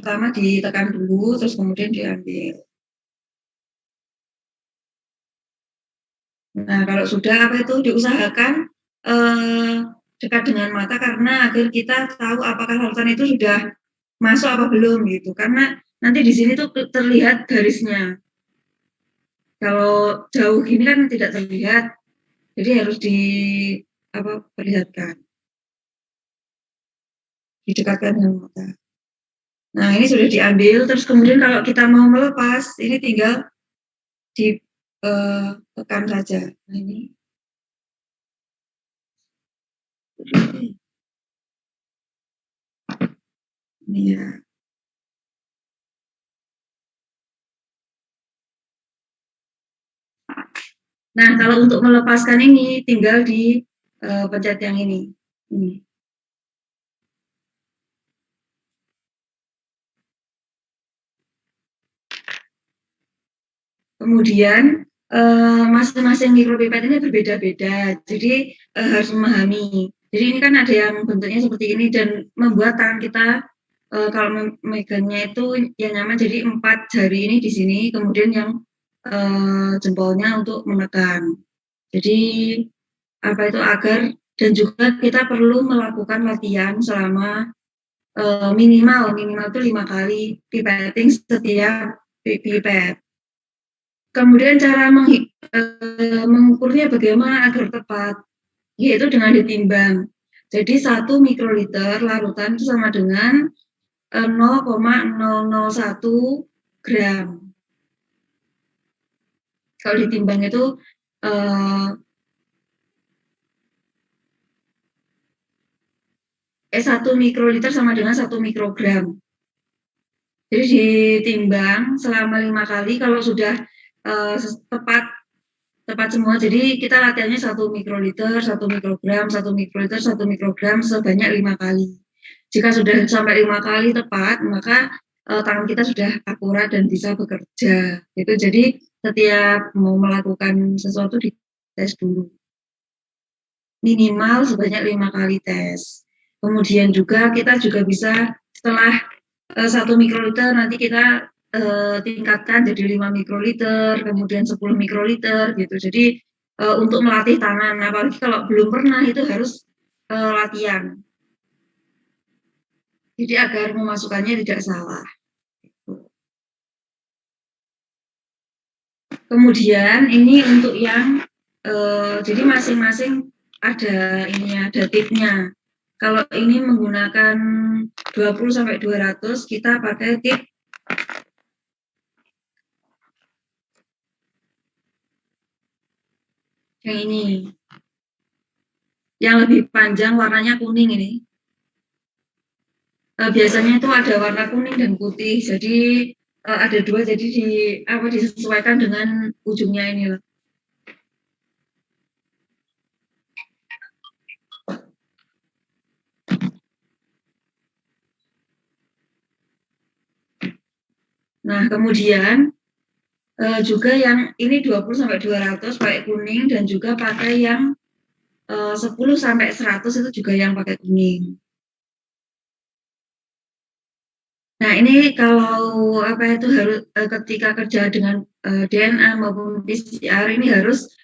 pertama ditekan dulu, terus kemudian diambil. Nah, kalau sudah diusahakan dekat dengan mata karena agar kita tahu apakah larutan itu sudah masuk apa belum gitu. Karena nanti di sini tuh terlihat garisnya. Kalau jauh gini kan tidak terlihat, jadi harus perlihatkan, didekatkan dengan mata. Nah, ini sudah diambil, terus kemudian kalau kita mau melepas, ini tinggal ditekan saja. Nah, ini. Ini ya. Nah, kalau untuk melepaskan ini tinggal di pencet yang ini. Kemudian masing-masing mikropipet ini berbeda-beda, jadi harus memahami. Jadi ini kan ada yang bentuknya seperti ini dan membuat tangan kita kalau megangnya itu yang nyaman. Jadi 4 jari ini di sini, kemudian yang jempolnya untuk menekan. Jadi agar dan juga kita perlu melakukan latihan selama minimal itu 5 kali pipetting setiap pipet. Kemudian cara mengukurnya bagaimana agar tepat, yaitu dengan ditimbang. Jadi 1 mikroliter larutan itu sama dengan 0,001 gram. Kalau ditimbang itu 1 mikroliter sama dengan 1 mikrogram. Jadi ditimbang selama 5 kali, kalau sudah tepat semua. Jadi kita latihannya 1 mikroliter, 1 mikrogram, 1 mikroliter, 1 mikrogram sebanyak 5 kali. Jika sudah sampai 5 kali tepat, maka tangan kita sudah akurat dan bisa bekerja. Gitu. Jadi setiap mau melakukan sesuatu dites dulu. Minimal sebanyak 5 kali tes. Kemudian juga kita juga bisa setelah 1 mikroliter nanti kita tingkatkan jadi 5 mikroliter, kemudian 10 mikroliter gitu. Jadi untuk melatih tangan, apalagi kalau belum pernah itu harus latihan. Jadi agar memasukkannya tidak salah. Kemudian ini untuk yang jadi masing-masing ada tipnya. Kalau ini menggunakan 20 sampai 200, kita pakai tip yang ini. Yang lebih panjang warnanya kuning ini. Biasanya itu ada warna kuning dan putih. Jadi ada 2, jadi disesuaikan dengan ujungnya ini loh. Nah, kemudian juga yang ini 20 sampai 200 pakai kuning dan juga pakai yang 10 sampai 100 itu juga yang pakai kuning. Nah, ini kalau harus ketika kerja dengan DNA maupun PCR ini harus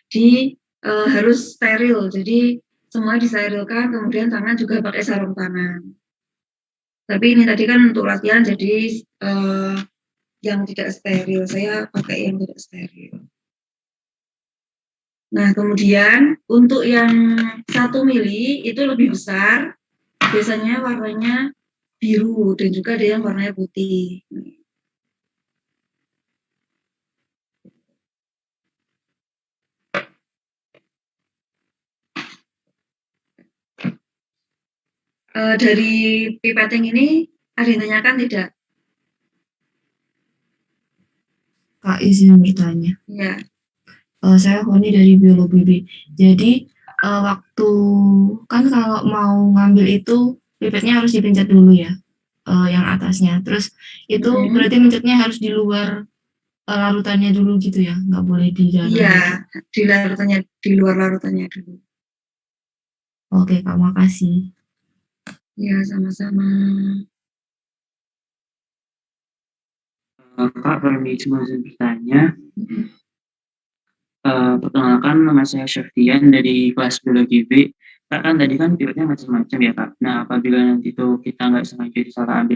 steril. Jadi semua disterilkan, kemudian tangan juga pakai sarung tangan. Tapi ini tadi kan untuk latihan, jadi yang tidak steril. Saya pakai yang tidak steril. Nah, kemudian untuk yang 1 mili itu lebih besar, biasanya warnanya biru dan juga ada yang warnanya putih. Dari pipetting ini ada yang tanyakan tidak? Kak, izin bertanya. Ya. Saya Honi dari Biologi B. Jadi waktu kan kalau mau ngambil itu pipetnya harus dipencet dulu ya, yang atasnya. Terus itu berarti mencetnya harus di luar larutannya dulu gitu ya, nggak boleh di dalam. Iya, di luar larutannya dulu. Oke Kak, makasih. Ya, sama-sama. Kak, permisi cuma izin bertanya. Perkenalkan, nama saya Syafrian dari kelas biologi B. Kak, kan tadi kan pivotnya macam-macam ya, Kak. Nah, apabila nanti itu kita nggak sengaja salah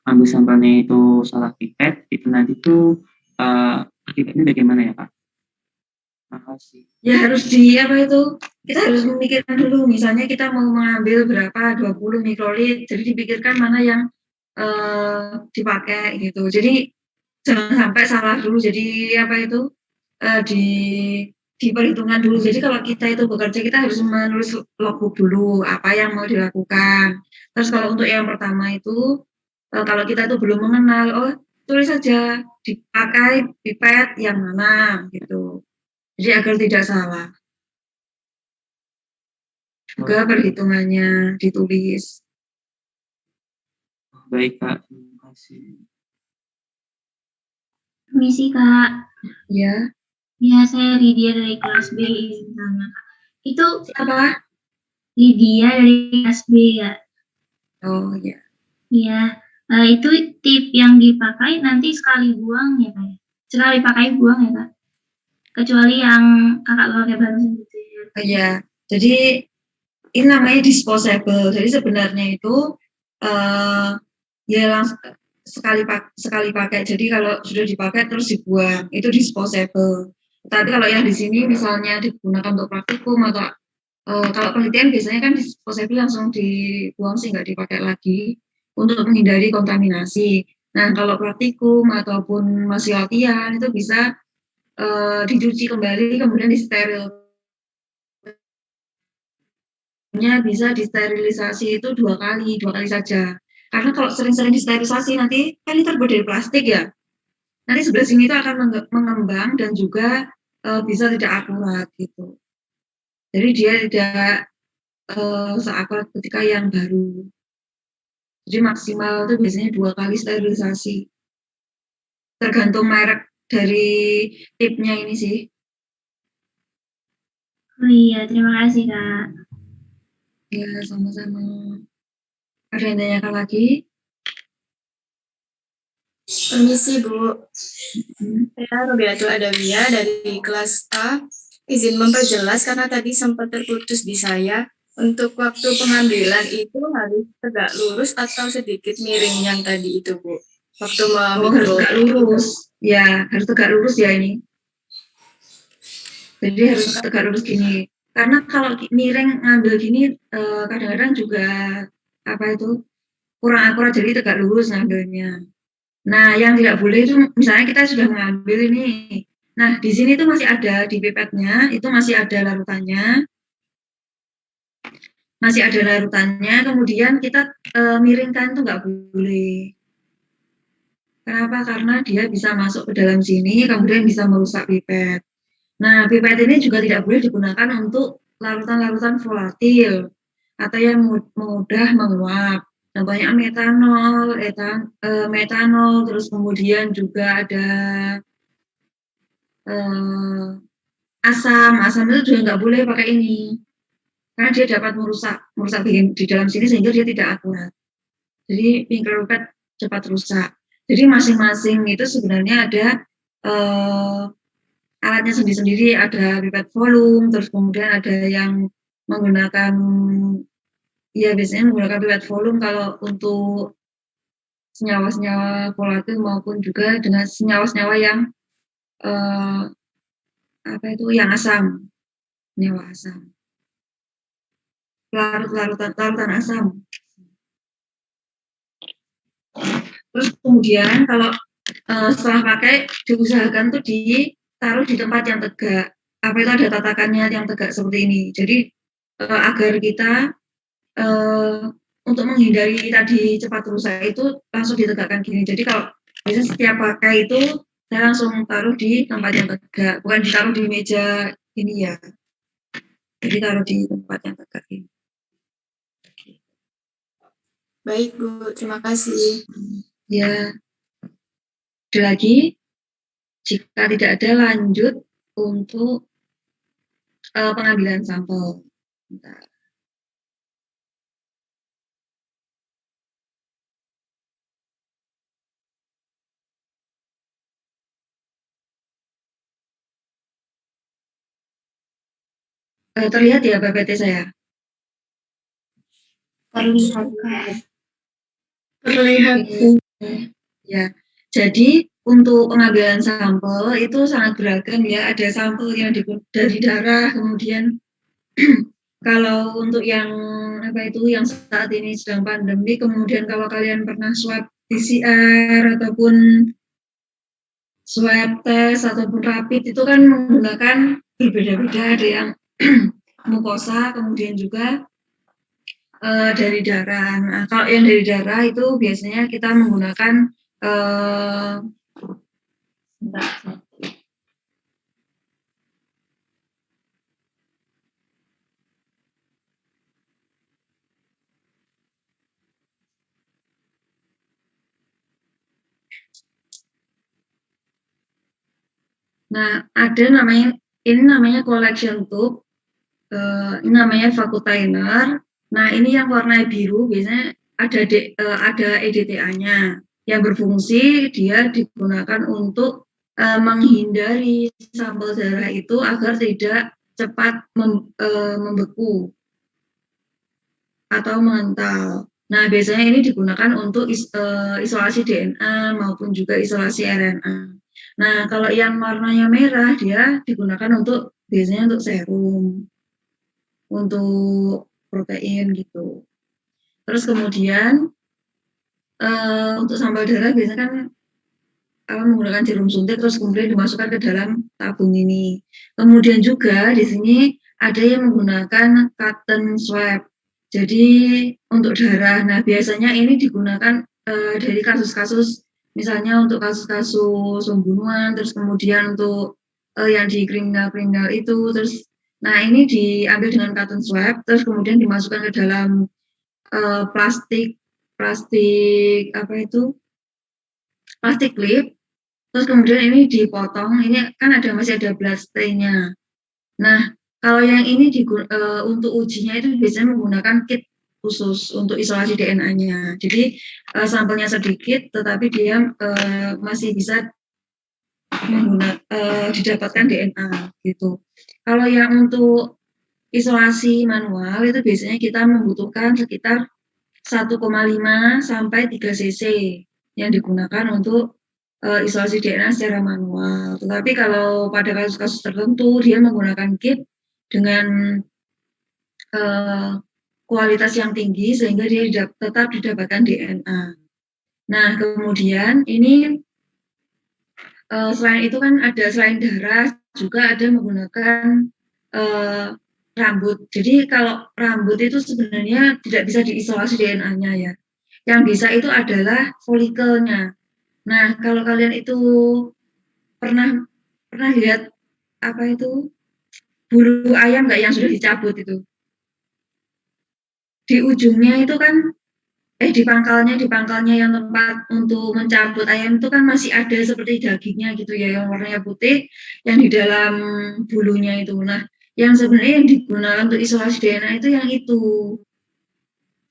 ambil sampelnya itu salah pipet, itu nanti tuh akibatnya bagaimana ya, Kak? Makasih. Ya harus kita harus memikirkan dulu, misalnya kita mau mengambil berapa, 20 mikrolit, jadi dipikirkan mana yang dipakai gitu. Jadi jangan sampai salah dulu. Jadi di perhitungan dulu. Jadi kalau kita itu bekerja, kita harus menulis logbook dulu apa yang mau dilakukan. Terus kalau untuk yang pertama itu kalau kita itu belum mengenal, oh tulis saja dipakai pipet yang mana gitu. Jadi agar tidak salah. Juga perhitungannya ditulis. Baik, Kak. Terima kasih. Permisi, Kak. Ya. Ya, saya Lydia dari kelas B, izin tanya, Kak. Itu Siapa? Lydia dari kelas B ya? Oh ya. Iya. Itu tip yang dipakai nanti sekali buang ya, Kak? Sekali pakai buang ya, Kak? Kecuali yang kakak pakai barusan gitu ya. Iya. Jadi ini namanya disposable. Jadi sebenarnya itu ya langsung sekali pakai. Jadi kalau sudah dipakai terus dibuang, itu disposable. Tapi kalau yang di sini misalnya digunakan untuk praktikum atau kalau penelitian biasanya kan disposable langsung dibuang sih, nggak dipakai lagi untuk menghindari kontaminasi. Nah, kalau praktikum ataupun masih latihan itu bisa dicuci kembali kemudian disteril. Bisa disterilisasi itu dua kali saja. Karena kalau sering-sering disterilisasi nanti kan ini terbuat dari plastik ya. Nanti sebelah sini itu akan mengembang dan juga bisa tidak akurat gitu. Jadi dia tidak seakurat ketika yang baru. Jadi maksimal itu biasanya 2 kali sterilisasi. Tergantung merek dari tipnya ini sih. Oh iya, terima kasih, Kak. Ya, sama-sama. Ada yang tanyakan lagi? Permisi, Bu. Saya Robiatul Adawiyah dari kelas A. Izin memperjelas karena tadi sempat terputus di saya. Untuk waktu pengambilan itu harus tegak lurus atau sedikit miring yang tadi itu, Bu? Waktu harus tegak lurus. Ya, harus tegak lurus ya ini. Jadi harus tegak lurus gini. Karena kalau miring ngambil gini kadang-kadang juga kurang akurat, jadi tegak lurus ngambilnya. Nah, yang tidak boleh itu misalnya kita sudah mengambil ini. Nah, di sini itu masih ada di pipetnya, itu masih ada larutannya. Kemudian kita miringkan itu nggak boleh. Kenapa? Karena dia bisa masuk ke dalam sini, kemudian bisa merusak pipet. Nah, pipet ini juga tidak boleh digunakan untuk larutan-larutan volatil atau yang mudah menguap. Contohnya metanol, terus kemudian juga ada asam itu juga nggak boleh pakai ini, karena dia dapat merusak bagian di dalam sini sehingga dia tidak akurat. Jadi pipet cepat rusak. Jadi masing-masing itu sebenarnya ada alatnya sendiri-sendiri, ada pipet volume, terus kemudian ada yang menggunakan biasanya menggunakan pipet volume kalau untuk senyawa-senyawa volatil maupun juga dengan senyawa-senyawa yang yang asam, senyawa asam. Larutan asam. Terus kemudian kalau setelah pakai diusahakan tuh ditaruh di tempat yang tegak. Apa itu ada tatakannya yang tegak seperti ini. Jadi agar kita untuk menghindari tadi cepat rusak itu langsung ditegakkan gini. Jadi kalau biasanya setiap pakai itu saya langsung taruh di tempat yang tegak, bukan ditaruh di meja ini ya. Jadi taruh di tempat yang tegak ini. Baik, Bu. Terima kasih. Ya. Ada lagi? Jika tidak ada, lanjut untuk pengambilan sampel. Bentar. Terlihat ya PPT saya? Terlihat. Terlihat. Ya, jadi untuk pengambilan sampel itu sangat beragam ya. Ada sampel yang dari darah, kemudian kalau untuk yang yang saat ini sedang pandemi, kemudian kalau kalian pernah swab PCR ataupun swab test ataupun rapid itu kan menggunakan berbeda-beda, ada yang mukosa, kemudian juga dari darah. Nah, kalau yang dari darah itu biasanya kita menggunakan nah, ada ini namanya collection tube, ini namanya Vacutainer. Nah, ini yang warna biru biasanya ada EDTA-nya yang berfungsi dia digunakan untuk menghindari sampel darah itu agar tidak cepat membeku atau mengental. Nah, biasanya ini digunakan untuk isolasi DNA maupun juga isolasi RNA. Nah, kalau yang warnanya merah dia digunakan biasanya untuk serum, untuk protein gitu. Terus kemudian untuk sampel darah biasanya kan menggunakan jarum suntik terus kemudian dimasukkan ke dalam tabung ini. Kemudian juga di sini ada yang menggunakan cotton swab. Jadi untuk darah. Nah, biasanya ini digunakan dari kasus-kasus misalnya untuk kasus-kasus pembunuhan, terus kemudian untuk yang di kriminal-kriminal itu, terus nah ini diambil dengan cotton swab, terus kemudian dimasukkan ke dalam plastik clip, terus kemudian ini dipotong, ini kan masih ada blood stain-nya. Nah, kalau yang ini untuk ujinya itu biasanya menggunakan kit khusus untuk isolasi DNA-nya. Jadi sampelnya sedikit, tetapi dia masih bisa didapatkan DNA gitu. Kalau yang untuk isolasi manual itu biasanya kita membutuhkan sekitar 1,5 sampai 3 cc yang digunakan untuk isolasi DNA secara manual. Tetapi kalau pada kasus-kasus tertentu dia menggunakan kit dengan kualitas yang tinggi sehingga dia tetap didapatkan DNA. Nah, kemudian ini selain itu kan selain darah juga ada menggunakan rambut. Jadi kalau rambut itu sebenarnya tidak bisa diisolasi DNA-nya ya. Yang bisa itu adalah folikelnya. Nah, kalau kalian itu pernah lihat bulu ayam nggak yang sudah dicabut itu? Di ujungnya itu kan di pangkalnya yang tempat untuk mencabut ayam itu kan masih ada seperti dagingnya gitu ya, yang warnanya putih, yang di dalam bulunya itu. Nah, yang sebenarnya yang digunakan untuk isolasi DNA itu yang itu.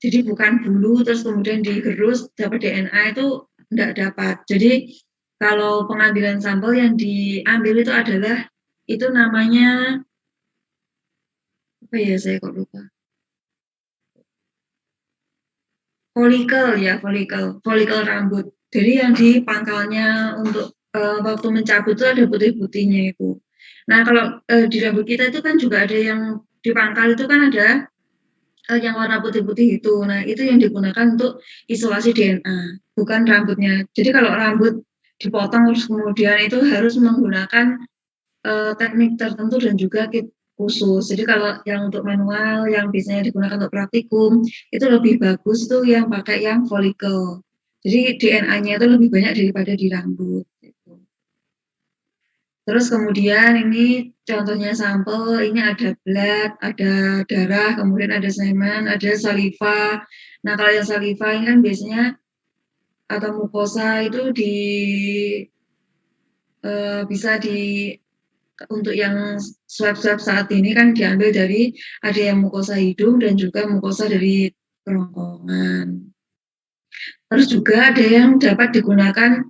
Jadi bukan bulu terus kemudian digerus dapat DNA itu enggak dapat. Jadi kalau pengambilan sampel yang diambil itu adalah itu namanya apa ya, saya kok lupa. Folikel rambut. Jadi yang di pangkalnya untuk waktu mencabut itu ada putih-putihnya itu. Nah, kalau di rambut kita itu kan juga ada yang di pangkal itu kan ada yang warna putih-putih itu. Nah, itu yang digunakan untuk isolasi DNA, bukan rambutnya. Jadi kalau rambut dipotong terus kemudian itu harus menggunakan teknik tertentu dan juga kit khusus. Jadi kalau yang untuk manual yang biasanya digunakan untuk praktikum itu lebih bagus tuh yang pakai yang folikel. Jadi DNA-nya itu lebih banyak daripada di rambut. Gitu. Terus kemudian ini contohnya sampel, ini ada blood, ada darah, kemudian ada semen, ada saliva. Nah, kalau yang saliva ini kan biasanya atau mukosa itu bisa untuk yang swab saat ini kan diambil dari ada yang mukosa hidung dan juga mukosa dari kerongkongan. Terus juga ada yang dapat digunakan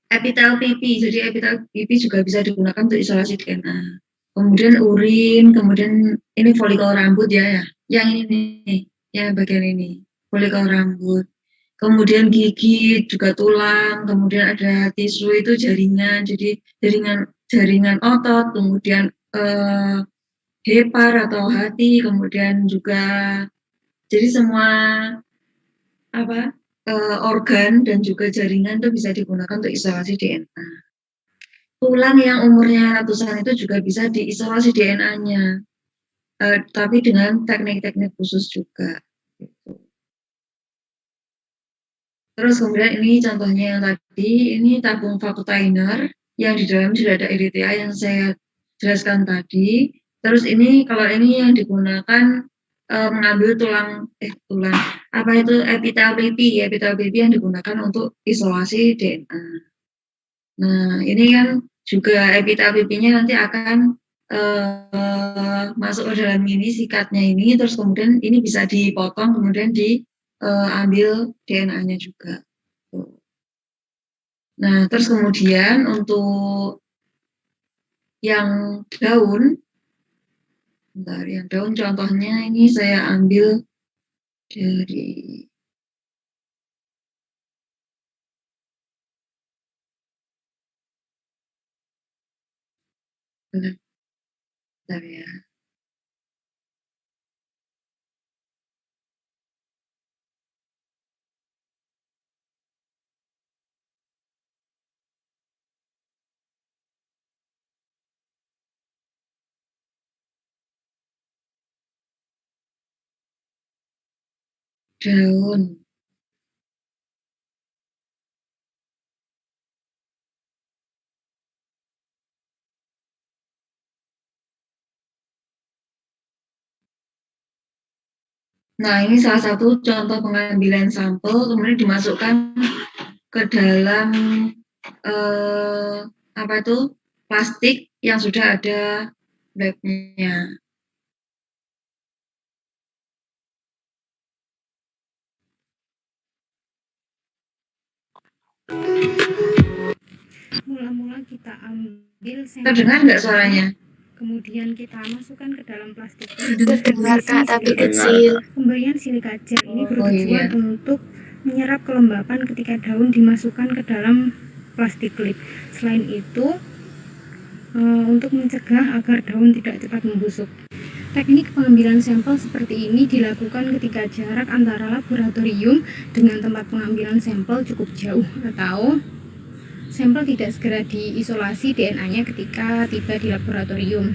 epitel pipi. Jadi epitel pipi juga bisa digunakan untuk isolasi DNA. kemudian urin, kemudian ini folikel rambut ya. Yang ini nih, yang bagian ini, folikel rambut. Kemudian gigi, juga tulang, kemudian ada tisu itu jaringan, jadi jaringan otot, kemudian hepar atau hati, kemudian juga jadi semua organ dan juga jaringan itu bisa digunakan untuk isolasi DNA. Tulang yang umurnya ratusan itu juga bisa diisolasi DNA-nya, tapi dengan teknik-teknik khusus juga. Gitu. Terus kemudian ini contohnya yang tadi, ini tabung Fakutainer yang di dalam sudah ada EDTA yang saya jelaskan tadi. Terus ini kalau ini yang digunakan mengambil tulang epitel pipi yang digunakan untuk isolasi DNA. Nah ini kan juga epitel pipinya nanti akan masuk ke dalam ini sikatnya ini, terus kemudian ini bisa dipotong kemudian ambil DNA-nya juga. Nah, terus kemudian untuk yang daun, yang daun contohnya ini saya ambil dari bentar ya. Daun. Nah, ini salah satu contoh pengambilan sampel, kemudian dimasukkan ke dalam plastik yang sudah ada labnya. Mula-mula kita ambil sampel. Terdengar nggak suaranya? Kemudian kita masukkan ke dalam plastik. Terdengar Kak, tapi kecil. Pemberian silika gel ini bertujuan untuk menyerap kelembapan ketika daun dimasukkan ke dalam plastik klip. Selain itu, untuk mencegah agar daun tidak cepat membusuk. Teknik pengambilan sampel seperti ini dilakukan ketika jarak antara laboratorium dengan tempat pengambilan sampel cukup jauh atau sampel tidak segera diisolasi DNA-nya ketika tiba di laboratorium.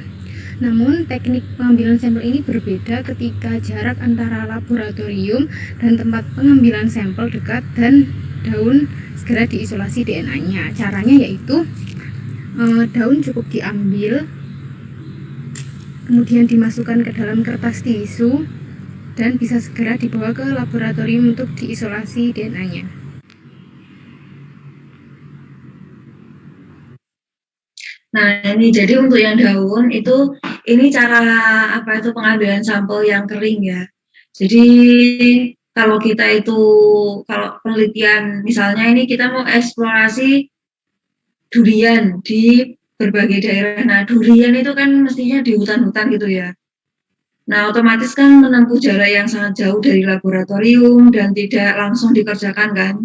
Namun, teknik pengambilan sampel ini berbeda ketika jarak antara laboratorium dan tempat pengambilan sampel dekat dan daun segera diisolasi DNA-nya. Caranya yaitu daun cukup diambil, kemudian dimasukkan ke dalam kertas tisu, dan bisa segera dibawa ke laboratorium untuk diisolasi DNA-nya. Nah, ini jadi untuk yang daun itu ini cara pengambilan sampel yang kering ya. Jadi kalau penelitian misalnya ini kita mau eksplorasi durian di berbagai daerah. Nah, durian itu kan mestinya di hutan-hutan gitu ya. Nah, otomatis kan menempuh jarak yang sangat jauh dari laboratorium dan tidak langsung dikerjakan kan.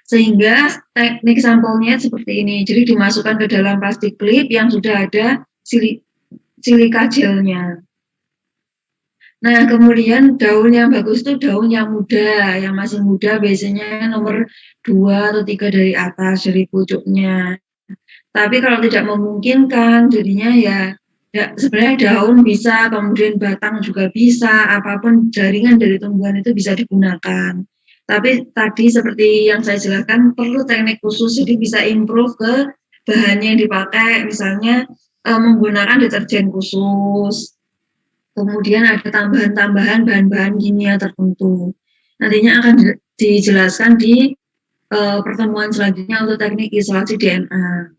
Sehingga teknik sampelnya seperti ini. Jadi dimasukkan ke dalam plastik klip yang sudah ada silika gelnya. Nah, kemudian daun yang bagus itu daun yang muda, yang masih muda biasanya nomor 2 atau 3 dari atas dari pucuknya. Tapi kalau tidak memungkinkan, jadinya ya sebenarnya daun bisa, kemudian batang juga bisa, apapun jaringan dari tumbuhan itu bisa digunakan. Tapi tadi seperti yang saya jelaskan perlu teknik khusus, jadi bisa improve ke bahannya yang dipakai, misalnya menggunakan deterjen khusus, kemudian ada tambahan-tambahan bahan-bahan kimia tertentu. Nantinya akan dijelaskan di pertemuan selanjutnya untuk teknik isolasi DNA.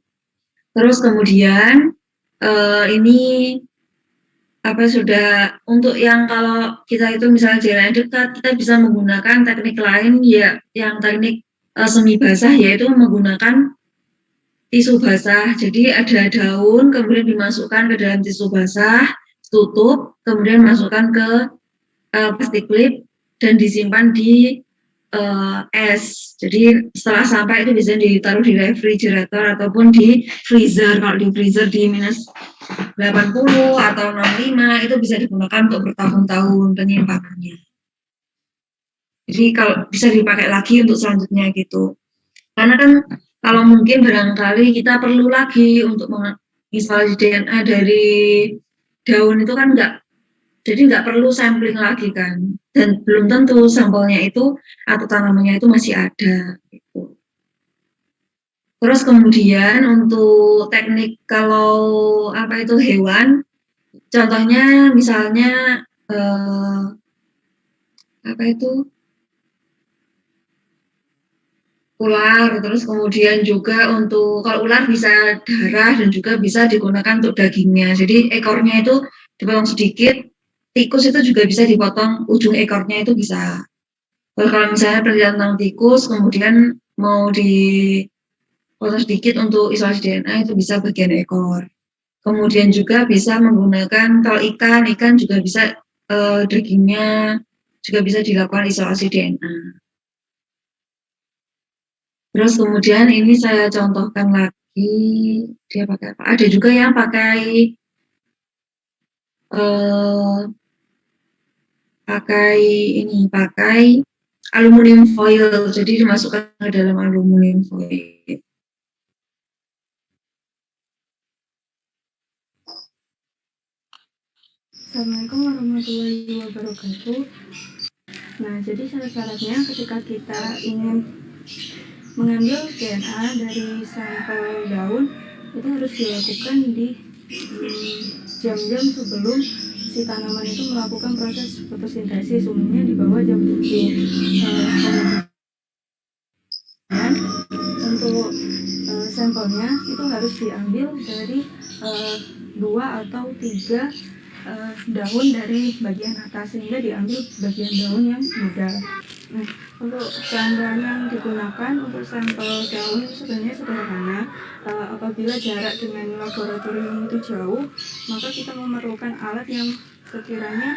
Terus kemudian ini sudah untuk yang kalau kita itu misalnya jarak dekat, kita bisa menggunakan teknik lain ya, yang teknik semi basah, yaitu menggunakan tisu basah. Jadi ada daun, kemudian dimasukkan ke dalam tisu basah, tutup, kemudian masukkan ke plastik klip dan disimpan di es. Jadi setelah sampai itu bisa ditaruh di refrigerator ataupun di freezer. Kalau di freezer di minus 80 atau 65 itu bisa digunakan untuk bertahun-tahun penyimpanannya. Jadi kalau bisa dipakai lagi untuk selanjutnya gitu. Karena kan kalau mungkin barangkali kita perlu lagi untuk mengisolasi DNA dari daun itu kan nggak perlu sampling lagi kan. Dan belum tentu sampelnya itu atau tanamannya itu masih ada gitu. Terus kemudian untuk teknik kalau apa itu hewan, contohnya misalnya apa itu ular, terus kemudian juga untuk kalau ular bisa darah dan juga bisa digunakan untuk dagingnya. Jadi ekornya itu dipotong sedikit, tikus itu juga bisa dipotong ujung ekornya itu bisa. Kalau misalnya penelitian tentang tikus, kemudian mau dipotong sedikit untuk isolasi DNA itu bisa bagian ekor. Kemudian juga bisa menggunakan kalau ikan juga bisa dagingnya juga bisa dilakukan isolasi DNA. Terus kemudian ini saya contohkan lagi, dia pakai apa? Ada juga yang pakai pakai aluminium foil, jadi dimasukkan ke dalam aluminium foil. Assalamualaikum warahmatullahi wabarakatuh. Nah, jadi syarat-syaratnya ketika kita ingin mengambil DNA dari sampel daun itu harus dilakukan di jam-jam sebelum si tanaman itu melakukan proses fotosintesis, umumnya di bawah jam 7. Kemudian untuk sampelnya itu harus diambil dari 2 atau 3 daun dari bagian atas, sehingga diambil bagian daun yang muda. Nah, untuk bahan-bahan yang digunakan untuk sampel daun sebenarnya sederhana. Apabila jarak dengan laboratorium itu jauh, maka kita memerlukan alat yang sekiranya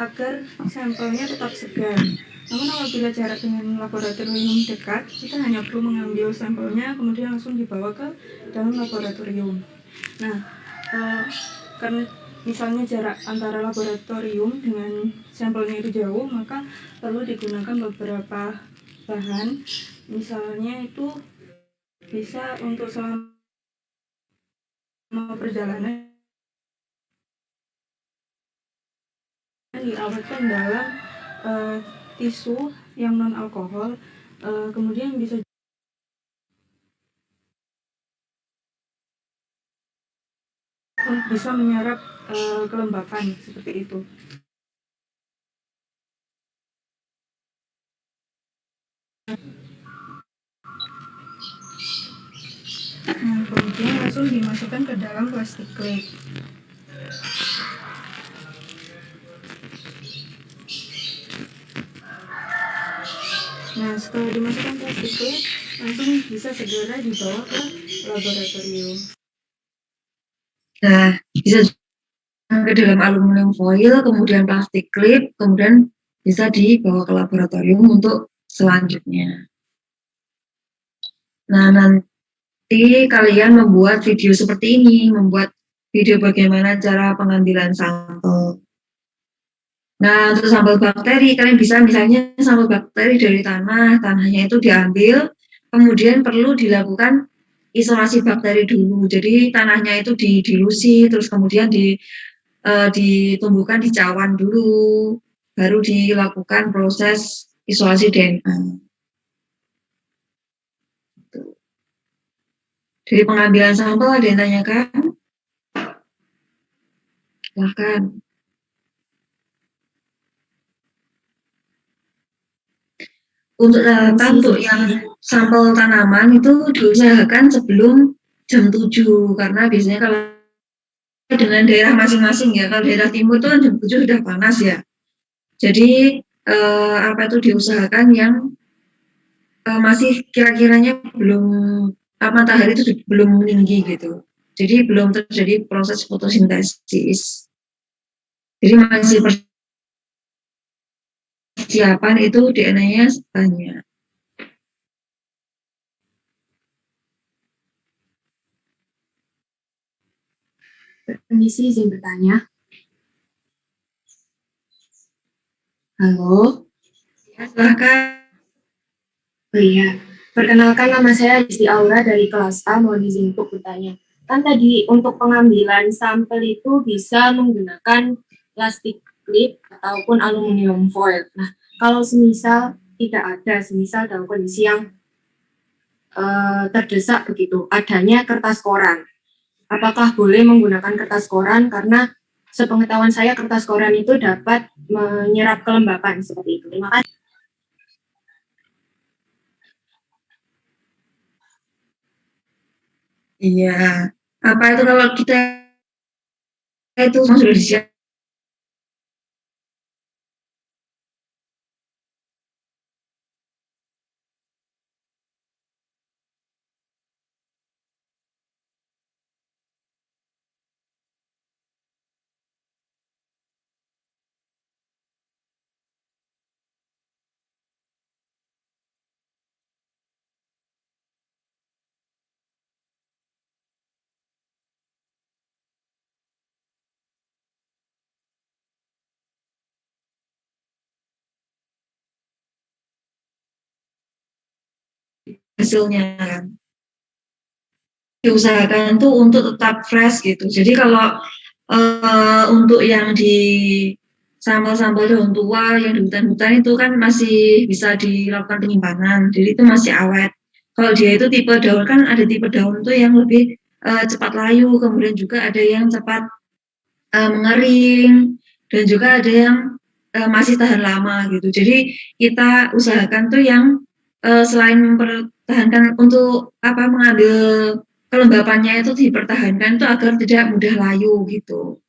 agar sampelnya tetap segar. Namun apabila jarak dengan laboratorium dekat, kita hanya perlu mengambil sampelnya kemudian langsung dibawa ke dalam laboratorium. Nah, karena misalnya jarak antara laboratorium dengan sampelnya itu jauh, maka perlu digunakan beberapa bahan. Misalnya itu bisa untuk selama perjalanan diawetkan dalam tisu yang non alkohol, kemudian bisa menyerap kelembapan seperti itu. Nah, kemudian langsung dimasukkan ke dalam plastik klip. Nah, setelah dimasukkan plastik klip, langsung bisa segera dibawa ke laboratorium. Nah, bisa ke dalam aluminium foil, kemudian plastik klip, kemudian bisa dibawa ke laboratorium untuk selanjutnya. Nah, nanti kalian membuat video seperti ini, membuat video bagaimana cara pengambilan sampel. Nah, untuk sampel bakteri, kalian bisa misalnya sampel bakteri dari tanahnya itu diambil, kemudian perlu dilakukan isolasi bakteri dulu. Jadi tanahnya itu didilusi, terus kemudian ditumbuhkan di cawan dulu, baru dilakukan proses isolasi DNA. Dari pengambilan sampel ada yang tanyakan? Silahkan. Untuk untuk yang sampel tanaman itu diusahakan sebelum jam 7, karena biasanya kalau dengan daerah masing-masing ya, kalau daerah timur itu kan jam 7 sudah panas ya. Jadi diusahakan yang masih kira-kiranya belum matahari itu belum meninggi gitu. Jadi belum terjadi proses fotosintesis. Jadi masih persiapan itu DNA-nya banyak. Permisi, izin bertanya. Halo? Ya, silakan. Oh iya, perkenalkan nama saya Rizky Aura dari kelas A, mohon izin untuk bertanya. Kan tadi untuk pengambilan sampel itu bisa menggunakan plastik clip ataupun aluminium foil. Nah, kalau semisal tidak ada, semisal dalam kondisi yang terdesak begitu, adanya kertas koran. Apakah boleh menggunakan kertas koran? Karena sepengetahuan saya kertas koran itu dapat menyerap kelembapan seperti itu. Terima kasih. Iya. Apa itu kalau kita itu sudah disiapkan hasilnya kan. Diusahakan tuh untuk tetap fresh gitu. Jadi kalau untuk yang di sampel-sampel daun tua yang di hutan-hutan itu kan masih bisa dilakukan penyimpanan, jadi itu masih awet. Kalau dia itu tipe daun kan ada tipe daun tuh yang lebih cepat layu, kemudian juga ada yang cepat mengering, dan juga ada yang masih tahan lama gitu. Jadi kita usahakan tuh yang selain mempertahankan untuk mengambil kelembapannya itu dipertahankan itu agar tidak mudah layu gitu.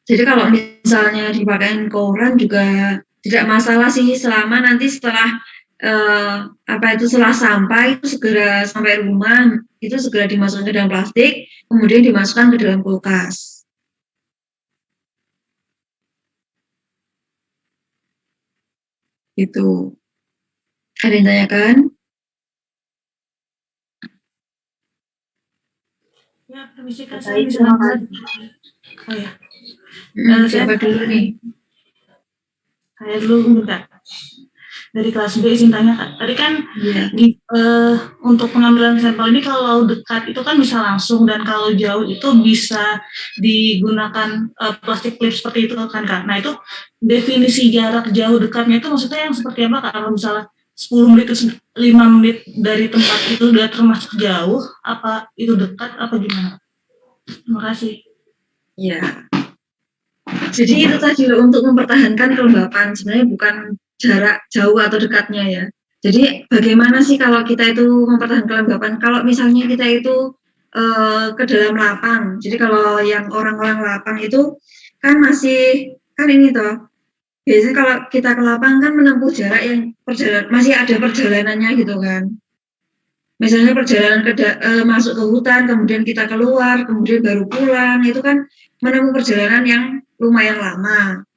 Jadi kalau misalnya dipakai koran juga tidak masalah sih selama nanti setelah setelah sampai itu segera sampai rumah itu segera dimasukkan ke dalam plastik, kemudian dimasukkan ke dalam kulkas. Itu. Ada yang tanyakan? Ya, permisi Kak, Baik, saya bisa terima nambah. kasih. Oh ya, Siapa dulu nih? saya dulu bentar. Dari kelas B izin tanya Kak. Tadi kan Iya. untuk pengambilan sampel ini kalau dekat itu kan bisa langsung, dan kalau jauh itu bisa digunakan plastik clip seperti itu kan Kak. Nah itu definisi jarak jauh dekatnya itu maksudnya yang seperti apa Kak? Kalau misalnya 10 menit itu 5 menit dari tempat itu udah termasuk jauh, apa itu dekat apa gimana? Terima kasih. Ya. Jadi itu tadi untuk mempertahankan kelembapan, sebenarnya bukan jarak jauh atau dekatnya ya. Jadi bagaimana sih kalau kita itu mempertahankan kelembapan? Kalau misalnya kita itu ke dalam lapang, jadi kalau yang orang-orang lapang itu kan masih kan ini toh. Biasanya kalau kita ke lapang kan menempuh jarak yang masih ada perjalanannya gitu kan. Misalnya perjalanan masuk ke hutan, kemudian kita keluar, kemudian baru pulang, itu kan menempuh perjalanan yang lumayan lama.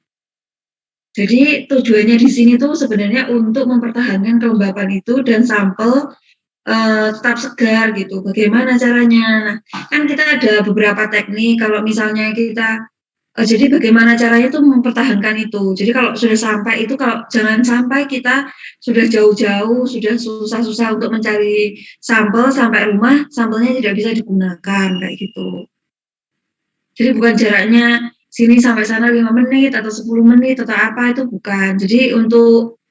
Jadi tujuannya di sini tuh sebenarnya untuk mempertahankan kelembapan itu dan sampel tetap segar gitu. Bagaimana caranya? Nah, kan kita ada beberapa teknik. Kalau misalnya kita jadi bagaimana caranya tuh mempertahankan itu. Jadi kalau sudah sampai itu, kalau jangan sampai kita sudah jauh-jauh, sudah susah-susah untuk mencari sampel, sampai rumah sampelnya tidak bisa digunakan kayak gitu. Jadi bukan jaraknya sini sampai sana 5 menit atau 10 menit atau apa, itu bukan. Jadi untuk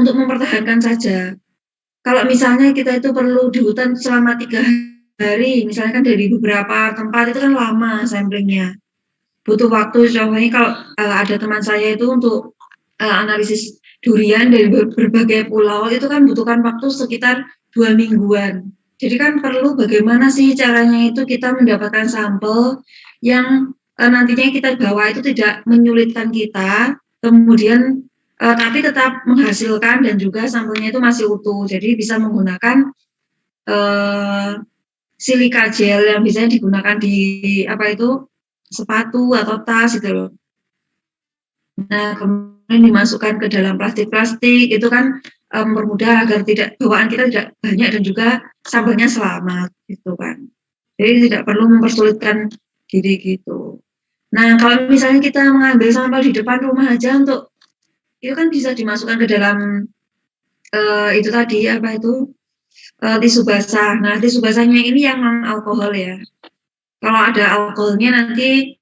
mempertahankan saja. Kalau misalnya kita itu perlu di hutan selama 3 hari, misalnya kan dari beberapa tempat itu kan lama samplingnya. Butuh waktu, contohnya kalau ada teman saya itu untuk analisis durian dari berbagai pulau itu kan butuhkan waktu sekitar 2 mingguan. Jadi kan perlu bagaimana sih caranya itu kita mendapatkan sampel yang nantinya kita bawa itu tidak menyulitkan kita, kemudian tapi tetap menghasilkan dan juga sampelnya itu masih utuh. Jadi bisa menggunakan silika gel yang biasanya digunakan di sepatu atau tas gitu loh. Nah, kemudian dimasukkan ke dalam plastik-plastik itu kan mempermudah agar bawaan kita tidak banyak dan juga sampelnya selamat gitu kan. Jadi tidak perlu mempersulitkan diri gitu. Nah, kalau misalnya kita mengambil sampel di depan rumah aja itu kan bisa dimasukkan ke dalam itu tadi tisu basah. Nah, tisu basahnya ini yang non alkohol ya. Kalau ada alkoholnya nanti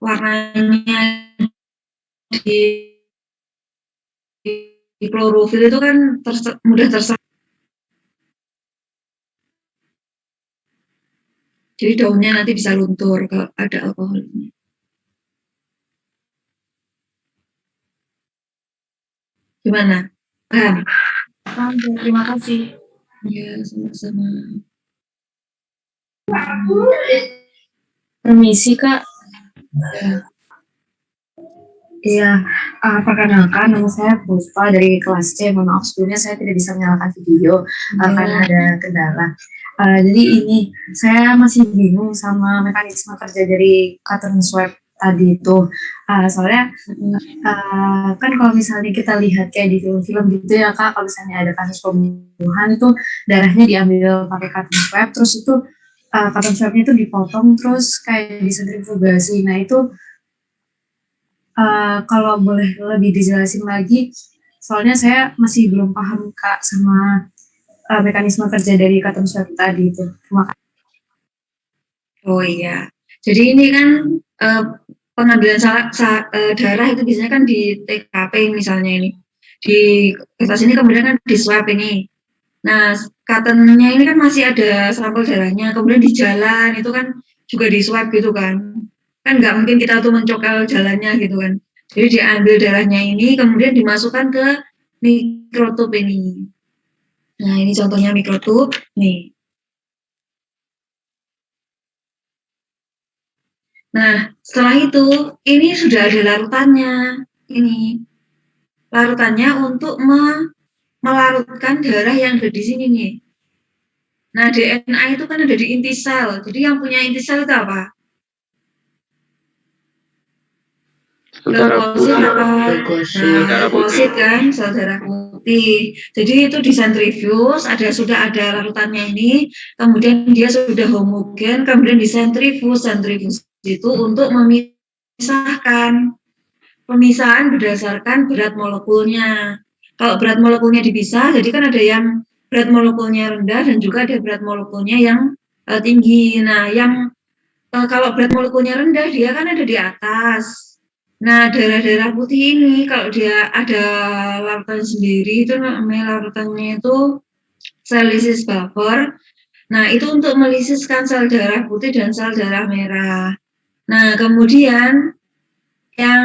warnanya di klorofil itu kan mudah terserap. Jadi daunnya nanti bisa luntur kalau ada alkoholnya. Gimana? Paham? Paham, terima kasih. Ya, sama-sama. Permisi Kak. Ya. Iya, perkenalkan nama saya Puspa dari kelas C. Mohon maaf sebelumnya saya tidak bisa menyalakan video karena ada kendala. Jadi ini saya masih bingung sama mekanisme kerja dari cotton swab tadi itu. Soalnya kan kalau misalnya kita lihat kayak di film-film gitu ya Kak, kalau misalnya ada kasus pembunuhan itu darahnya diambil pakai cotton swab, terus itu cotton swabnya itu dipotong terus kayak disentrifugasi. Nah itu kalau boleh lebih dijelasin lagi, soalnya saya masih belum paham Kak sama mekanisme kerja dari cotton swab tadi itu. Terima kasih. Oh iya, jadi ini kan pengambilan darah itu biasanya kan di TKP misalnya ini, di kertas ini kemudian kan di swab ini. Nah, cottonnya ini kan masih ada sampel darahnya, kemudian di jalan itu kan juga di swab gitu kan. Kan nggak mungkin kita tuh mencokal jalannya gitu kan. Jadi diambil darahnya ini, kemudian dimasukkan ke mikrotub ini. Nah, ini contohnya mikrotub, nih. Nah, setelah itu, ini sudah ada larutannya. Ini, larutannya untuk melarutkan darah yang ada di sini nih. Nah, DNA itu kan ada di inti sel. Jadi yang punya inti sel itu apa? Leukosit kan, sel darah putih. Jadi itu disentrifus, sudah ada larutannya ini, kemudian dia sudah homogen, kemudian disentrifus. Sentrifus itu untuk memisahkan. Pemisahan berdasarkan berat molekulnya. Kalau berat molekulnya dipisah, jadi kan ada yang berat molekulnya rendah dan juga ada berat molekulnya yang tinggi. Nah, yang kalau berat molekulnya rendah dia kan ada di atas. Nah, darah-darah putih ini kalau dia ada larutan sendiri itu namanya larutannya itu sel lysis buffer. Nah, itu untuk melisiskan sel darah putih dan sel darah merah. Nah, kemudian yang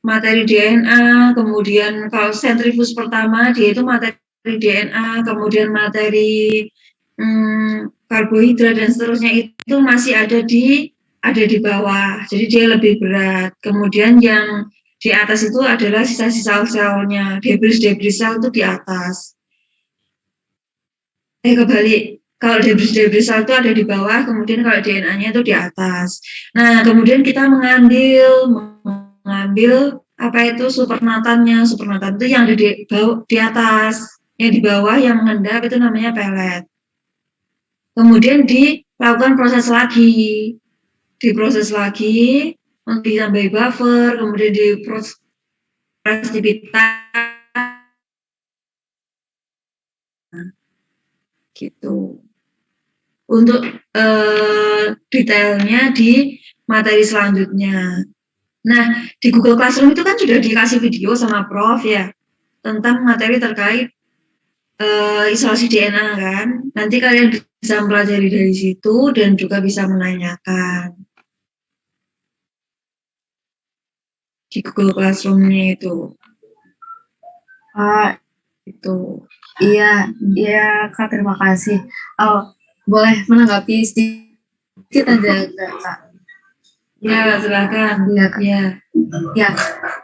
materi DNA, kemudian kalau sentrifus pertama dia itu materi DNA, kemudian materi karbohidrat dan seterusnya itu masih ada di bawah, jadi dia lebih berat. Kemudian yang di atas itu adalah sisa-sisa selnya, debris sel itu di atas. Kebalik, kalau debris sel itu ada di bawah, kemudian kalau DNA-nya itu di atas. Nah, kemudian kita mengambil supernatannya. Supernatan itu yang ada di atas, yang di bawah yang mengendap itu namanya pelet. Kemudian dilakukan diproses lagi untuk ditambahi buffer, kemudian diproses gitu. Untuk detailnya di materi selanjutnya. Nah, di Google Classroom itu kan sudah dikasih video sama Prof ya tentang materi terkait isolasi DNA kan. Nanti kalian bisa mempelajari dari situ dan juga bisa menanyakan di Google Classroom-nya itu. Itu. Iya Kak, terima kasih. Boleh menanggapi sedikit aja Kak? Ya, silakan. Iya, Kak. Ya. Ya,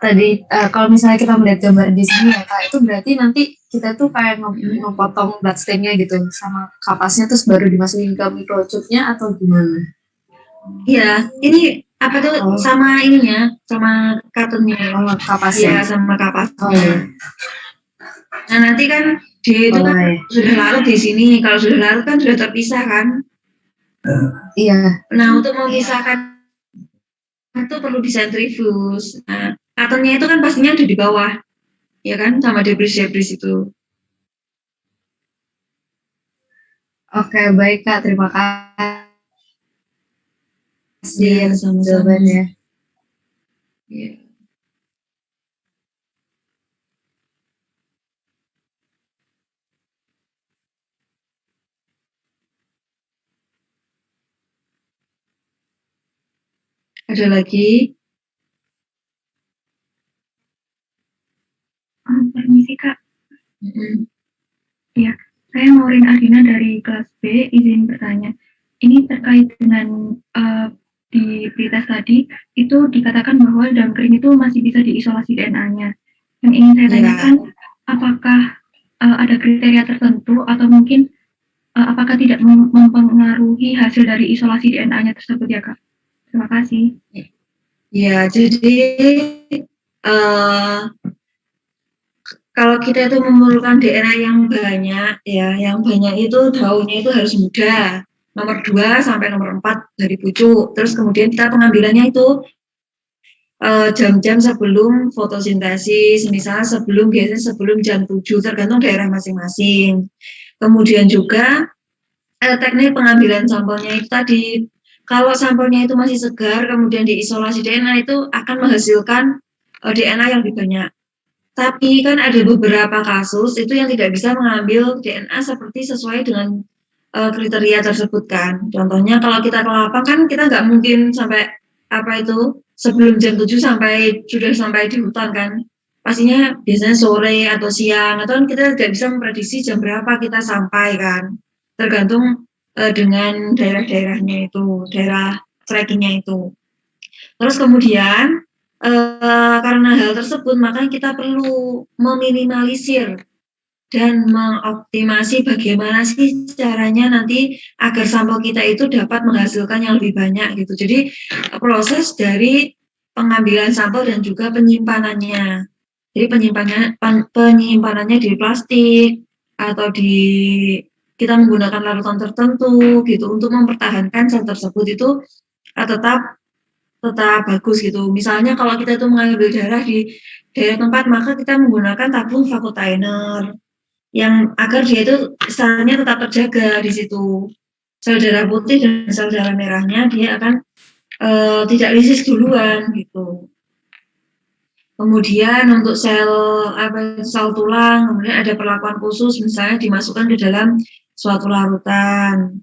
tadi kalau misalnya kita melihat gambar di sini ya Kak, itu berarti nanti kita tuh kayak ngepotong bloodstain-nya gitu sama kapasnya terus baru dimasukin ke microchip-nya atau gimana? Iya, ini apa tuh Oh, sama ininya, sama kartunnya. sama Iya, kapasnya. sama Oh kapasnya. iya. Nah, nanti kan dia itu Oh kan iya. sudah larut di sini. Kalau sudah larut kan sudah terpisah kan. Iya. Nah, untuk memisahkan itu perlu disentrifus. Nah, kartunnya itu kan pastinya ada di bawah, ya kan, sama debris-debris itu. Oke, baik Kak, terima kasih Iya, atas sama-sama. jawabannya. Iya. Ada lagi? Permisi Kak, Mm-mm. ya saya Maureen Ardina dari kelas B, izin bertanya. Ini terkait dengan di pretest tadi, itu dikatakan bahwa daun kering itu masih bisa diisolasi DNA-nya. Yang ingin saya Iya. tanyakan, apakah ada kriteria tertentu atau mungkin apakah tidak mempengaruhi hasil dari isolasi DNA-nya tersebut ya Kak? Terima kasih. Ya, jadi kalau kita itu memerlukan DNA yang banyak, ya, yang banyak itu daunnya itu harus muda, nomor 2 sampai nomor 4 dari pucuk. Terus kemudian kita pengambilannya itu jam-jam sebelum fotosintesis, misalnya biasanya sebelum jam 7, tergantung daerah masing-masing. Kemudian juga teknik pengambilan sampelnya itu tadi, kalau sampelnya itu masih segar, kemudian diisolasi DNA itu akan menghasilkan DNA yang lebih banyak. Tapi kan ada beberapa kasus itu yang tidak bisa mengambil DNA seperti sesuai dengan kriteria tersebut kan. Contohnya kalau kita ke lapang kan kita nggak mungkin sampai apa itu sebelum jam 7 sudah sampai di hutan kan. Pastinya biasanya sore atau siang atau kan kita tidak bisa memprediksi jam berapa kita sampai kan. Tergantung dengan daerah-daerahnya itu, daerah trekkingnya itu. Terus kemudian karena hal tersebut maka kita perlu meminimalisir dan mengoptimasi bagaimana sih caranya nanti agar sampel kita itu dapat menghasilkan yang lebih banyak gitu. Jadi proses dari pengambilan sampel dan juga penyimpanannya. Jadi penyimpanannya di plastik atau kita menggunakan larutan tertentu gitu untuk mempertahankan sel tersebut itu tetap bagus gitu. Misalnya kalau kita itu mengambil darah di daerah tempat, maka kita menggunakan tabung vakotainer yang agar dia itu selnya tetap terjaga di situ. Sel darah putih dan sel darah merahnya dia akan tidak lisis duluan gitu. Kemudian untuk sel tulang, kemudian ada perlakuan khusus misalnya dimasukkan ke dalam suatu larutan.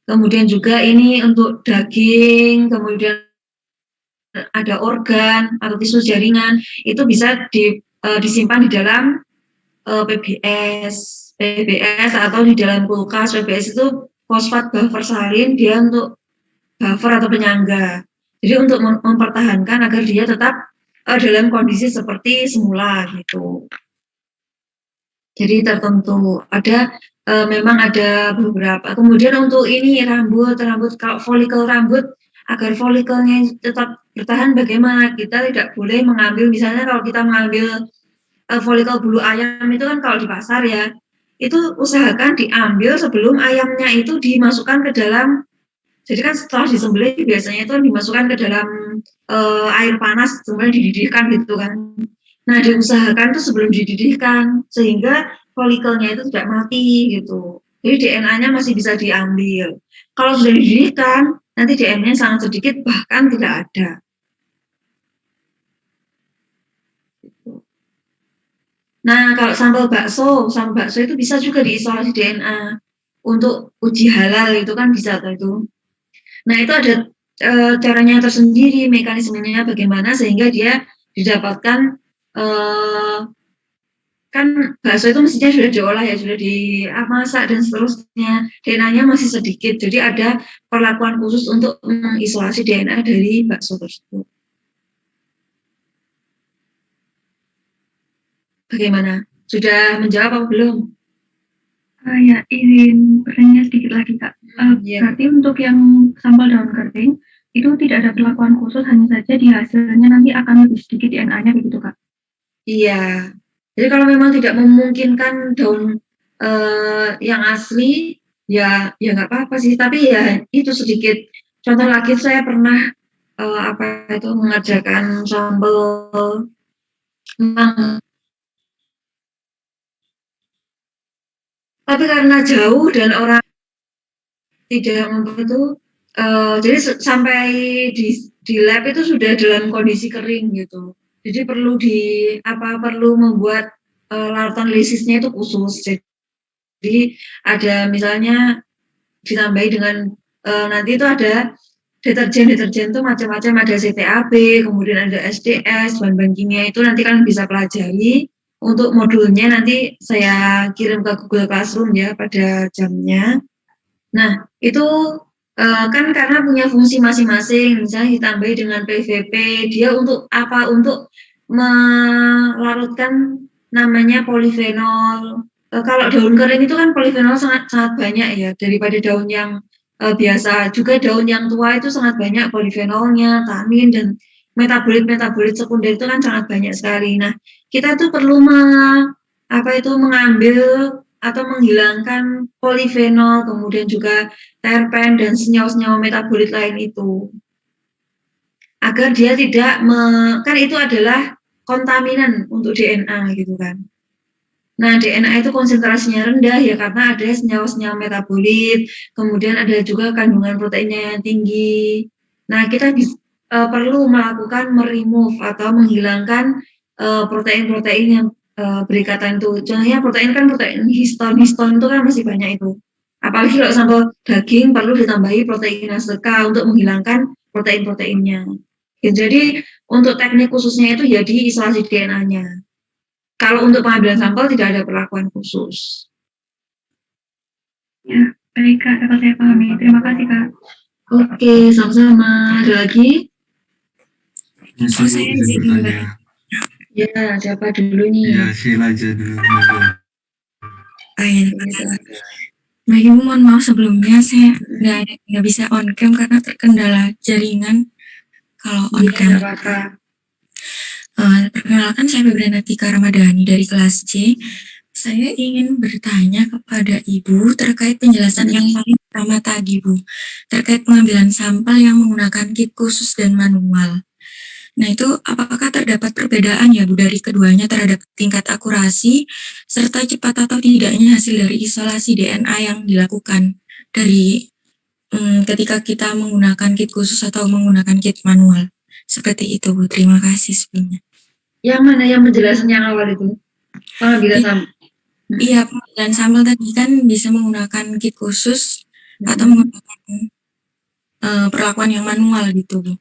Kemudian juga ini untuk daging, kemudian ada organ atau tisu jaringan itu bisa disimpan di dalam PBS atau di dalam kulkas. PBS itu fosfat buffer salin, dia untuk buffer atau penyangga. Jadi untuk mempertahankan agar dia tetap dalam kondisi seperti semula gitu. Jadi tertentu ada memang ada beberapa. Kemudian untuk ini rambut kalau folikel rambut, agar folikelnya tetap bertahan bagaimana, kita tidak boleh mengambil, misalnya kalau kita mengambil folikel bulu ayam itu kan kalau di pasar ya, itu usahakan diambil sebelum ayamnya itu dimasukkan ke dalam, jadi kan setelah disembelih biasanya itu dimasukkan ke dalam air panas, kemudian dididihkan gitu kan. Nah, diusahakan itu sebelum dididihkan, sehingga folikelnya itu tidak mati gitu. Jadi DNA-nya masih bisa diambil. Kalau sudah dididihkan, nanti DNA-nya sangat sedikit, bahkan tidak ada. Nah, kalau sampel bakso itu bisa juga diisolasi DNA untuk uji halal itu kan bisa tuh itu. Nah, itu ada caranya tersendiri, mekanismenya bagaimana sehingga dia didapatkan kan bakso itu mestinya sudah diolah ya, sudah dimasak dan seterusnya. DNA-nya masih sedikit, jadi ada perlakuan khusus untuk mengisolasi DNA dari bakso tersebut. Bagaimana? Sudah menjawab apa belum? Ya, izin bertanya sedikit lagi, Kak. Iya. Berarti untuk yang sampel daun kering, itu tidak ada perlakuan khusus, hanya saja di hasilnya nanti akan lebih sedikit DNA-nya begitu, Kak? Iya. Jadi kalau memang tidak memungkinkan daun yang asli, ya nggak apa-apa sih. Tapi ya itu sedikit. Contoh lagi saya pernah mengerjakan sampel tentang, tapi karena jauh dan orang tidak itu, jadi sampai di lab itu sudah dalam kondisi kering gitu. Jadi perlu membuat larutan lisisnya itu khusus. Jadi ada misalnya ditambahi dengan nanti itu ada deterjen itu macam-macam, ada CTAB, kemudian ada SDS, bahan-bahan kimia itu nanti kalian bisa pelajari. Untuk modulnya nanti saya kirim ke Google Classroom ya pada jamnya. Nah, itu kan karena punya fungsi masing-masing, misalnya ditambahi dengan PVP, dia untuk apa? Untuk melarutkan namanya polifenol. Kalau daun kering itu kan polifenol sangat banyak ya, daripada daun yang biasa. Juga daun yang tua itu sangat banyak polifenolnya, tanin, dan metabolit sekunder itu kan sangat banyak sekali. Nah, kita tuh perlu mengambil atau menghilangkan polifenol, kemudian juga terpen dan senyawa-senyawa metabolit lain itu. Agar dia tidak kan itu adalah kontaminan untuk DNA gitu kan. Nah, DNA itu konsentrasinya rendah ya karena ada senyawa-senyawa metabolit, kemudian ada juga kandungan proteinnya yang tinggi. Nah, kita perlu melakukan remove atau menghilangkan protein-protein yang berikatan itu. Contohnya protein histon itu kan masih banyak itu. Apalagi kalau sampel daging perlu ditambahi proteinase K untuk menghilangkan protein-proteinnya. Ya, jadi untuk teknik khususnya itu ya di isolasi DNA-nya. Kalau untuk pengambilan sampel tidak ada perlakuan khusus. Ya, baik Kak, dapat saya pahami. Terima kasih Kak. Oke, sama-sama. Ada lagi? Saya izin bertanya. Ya, siapa dulu nih? Ya, Sheila aja dulu. Mbak Ibu, mohon maaf sebelumnya saya nggak bisa on cam karena terkendala jaringan. Kalau on cam. Perkenalkan, saya Febriana Tika Ramadhani dari kelas C. Saya ingin bertanya kepada Ibu terkait penjelasan yang paling pertama tadi, Bu, terkait pengambilan sampel yang menggunakan kit khusus dan manual. Nah, itu apakah terdapat perbedaan ya, Bu, dari keduanya terhadap tingkat akurasi serta cepat atau tidaknya hasil dari isolasi DNA yang dilakukan dari ketika kita menggunakan kit khusus atau menggunakan kit manual? Seperti itu, Bu. Terima kasih sebelumnya. Yang mana yang penjelasan yang awal itu? Pengambilan sampel. Iya, pengambilan sampel tadi kan bisa menggunakan kit khusus atau menggunakan perlakuan yang manual gitu, Bu.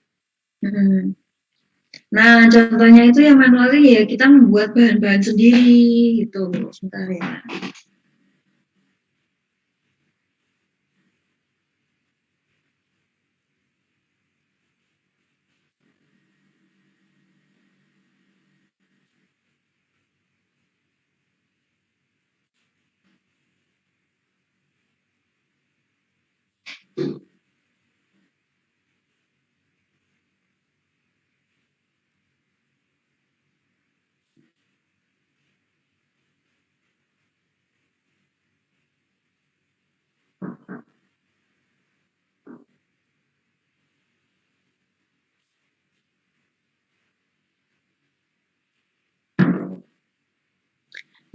Nah, contohnya itu yang manual ya kita membuat bahan-bahan sendiri gitu. Sebentar ya.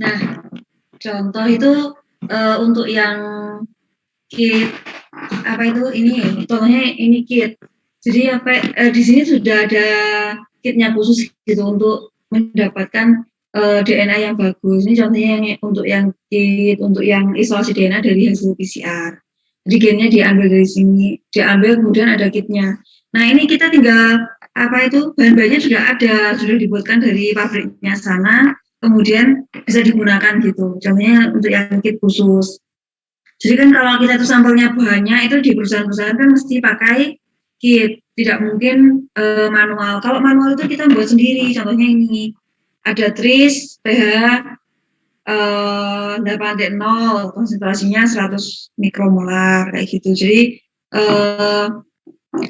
Nah, contoh itu untuk yang kit ini contohnya ini kit. Jadi di sini sudah ada kitnya khusus gitu untuk mendapatkan DNA yang bagus. Ini contohnya yang untuk yang kit, untuk yang isolasi DNA dari hasil PCR. Jadi gennya diambil dari sini, diambil kemudian ada kitnya. Nah, ini kita tinggal bahan-bahannya sudah ada, sudah dibuatkan dari pabriknya sana. kemudian bisa digunakan gitu. Contohnya untuk yang kit khusus. Jadi kan kalau kita itu sampelnya banyak, itu di perusahaan-perusahaan kan mesti pakai kit, tidak mungkin manual. Kalau manual itu kita buat sendiri, contohnya ini, ada tris, pH 8.0, konsentrasinya 100 mikromolar, kayak gitu. Jadi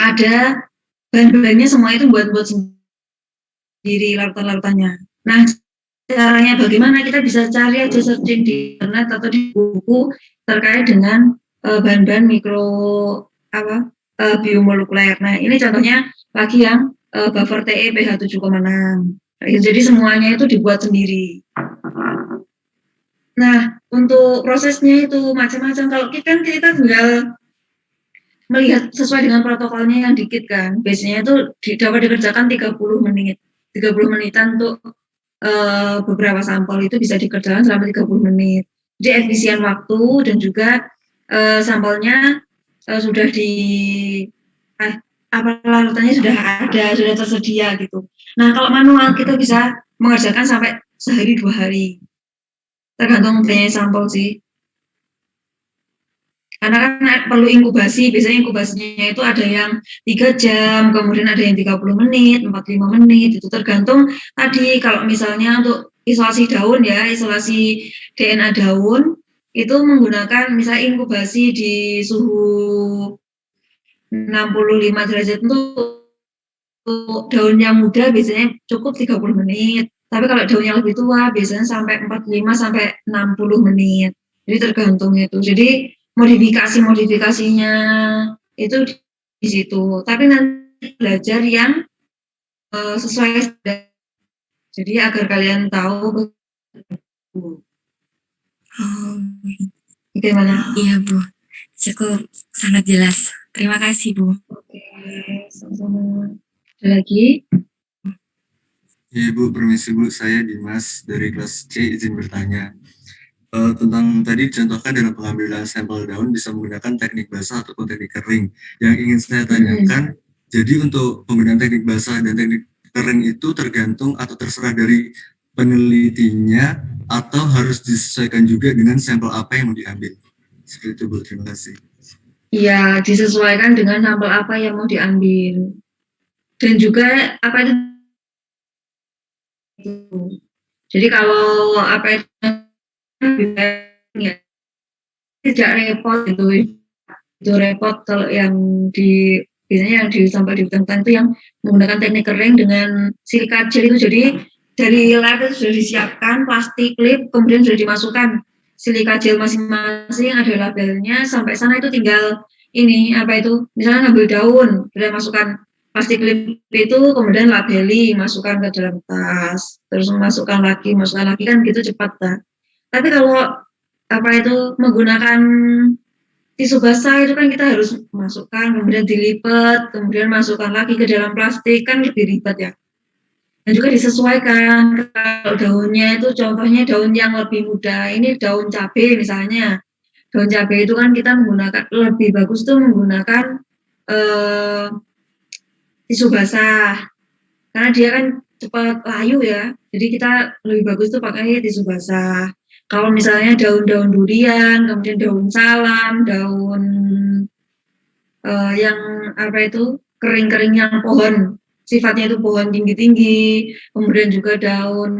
ada bahan-bahannya semua itu buat sendiri, larutan-larutannya. Nah, caranya bagaimana? Kita bisa cari aja searching di internet atau di buku terkait dengan bahan-bahan biomolekuler. Nah, ini contohnya lagi yang buffer TE pH 7,6. Jadi semuanya itu dibuat sendiri. Nah, untuk prosesnya itu macam-macam. Kalau kita tinggal melihat sesuai dengan protokolnya yang dikit kan. Biasanya itu dapat dikerjakan 30 menit. 30 menitan untuk beberapa sampel itu bisa dikerjakan selama 30 menit. Jadi efisien waktu dan juga sampelnya sudah larutannya sudah ada, sudah tersedia gitu. Nah, kalau manual kita bisa mengerjakan sampai sehari 2 hari. Tergantung banyak sampel sih. Karena kan perlu inkubasi, biasanya inkubasinya itu ada yang 3 jam, kemudian ada yang 30 menit, 45 menit, itu tergantung tadi kalau misalnya untuk isolasi daun ya, isolasi DNA daun, itu menggunakan misalnya inkubasi di suhu 65 derajat untuk daun yang muda biasanya cukup 30 menit. Tapi kalau daun yang lebih tua biasanya sampai 45 sampai 60 menit. Jadi tergantung itu. Jadi modifikasinya itu di situ. Tapi nanti belajar yang sesuai. Jadi agar kalian tahu. Bagaimana? Iya Bu, cukup sangat jelas. Terima kasih Bu. Oke, sama-sama. Ada lagi? Iya Bu, permisi Bu, saya Dimas dari kelas C, izin bertanya. Tentang tadi dicontohkan dalam pengambilan sampel daun bisa menggunakan teknik basah ataupun teknik kering. Yang ingin saya tanyakan, jadi untuk penggunaan teknik basah dan teknik kering itu tergantung atau terserah dari penelitinya atau harus disesuaikan juga dengan sampel apa yang mau diambil? Seperti itu Bu, terima kasih. Iya, disesuaikan dengan sampel apa yang mau diambil. Dan juga apa itu. Jadi kalau apa itu ya, tidak repot itu repot kalau yang biasanya yang sampai di hutan itu yang menggunakan teknik kering dengan silika gel itu. Jadi dari lab itu sudah disiapkan plastik klip, kemudian sudah dimasukkan silika gel masing-masing, ada labelnya. Sampai sana itu tinggal ini apa itu misalnya ngambil daun, sudah masukkan plastik klip itu, kemudian labeli, masukkan ke dalam tas, terus masukkan lagi kan gitu cepat kan. Tapi kalau apa itu menggunakan tisu basah itu kan kita harus masukkan, kemudian dilipat, kemudian masukkan lagi ke dalam plastik, kan lebih ribet ya. Dan juga disesuaikan, kalau daunnya itu contohnya daun yang lebih muda, ini daun cabai misalnya. Daun cabai itu kan kita menggunakan, lebih bagus tuh menggunakan tisu basah. Karena dia kan cepat layu ya, jadi kita lebih bagus tuh pakai tisu basah. Kalau misalnya daun-daun durian, kemudian daun salam, daun yang apa itu kering-kering yang pohon, sifatnya itu pohon tinggi-tinggi, kemudian juga daun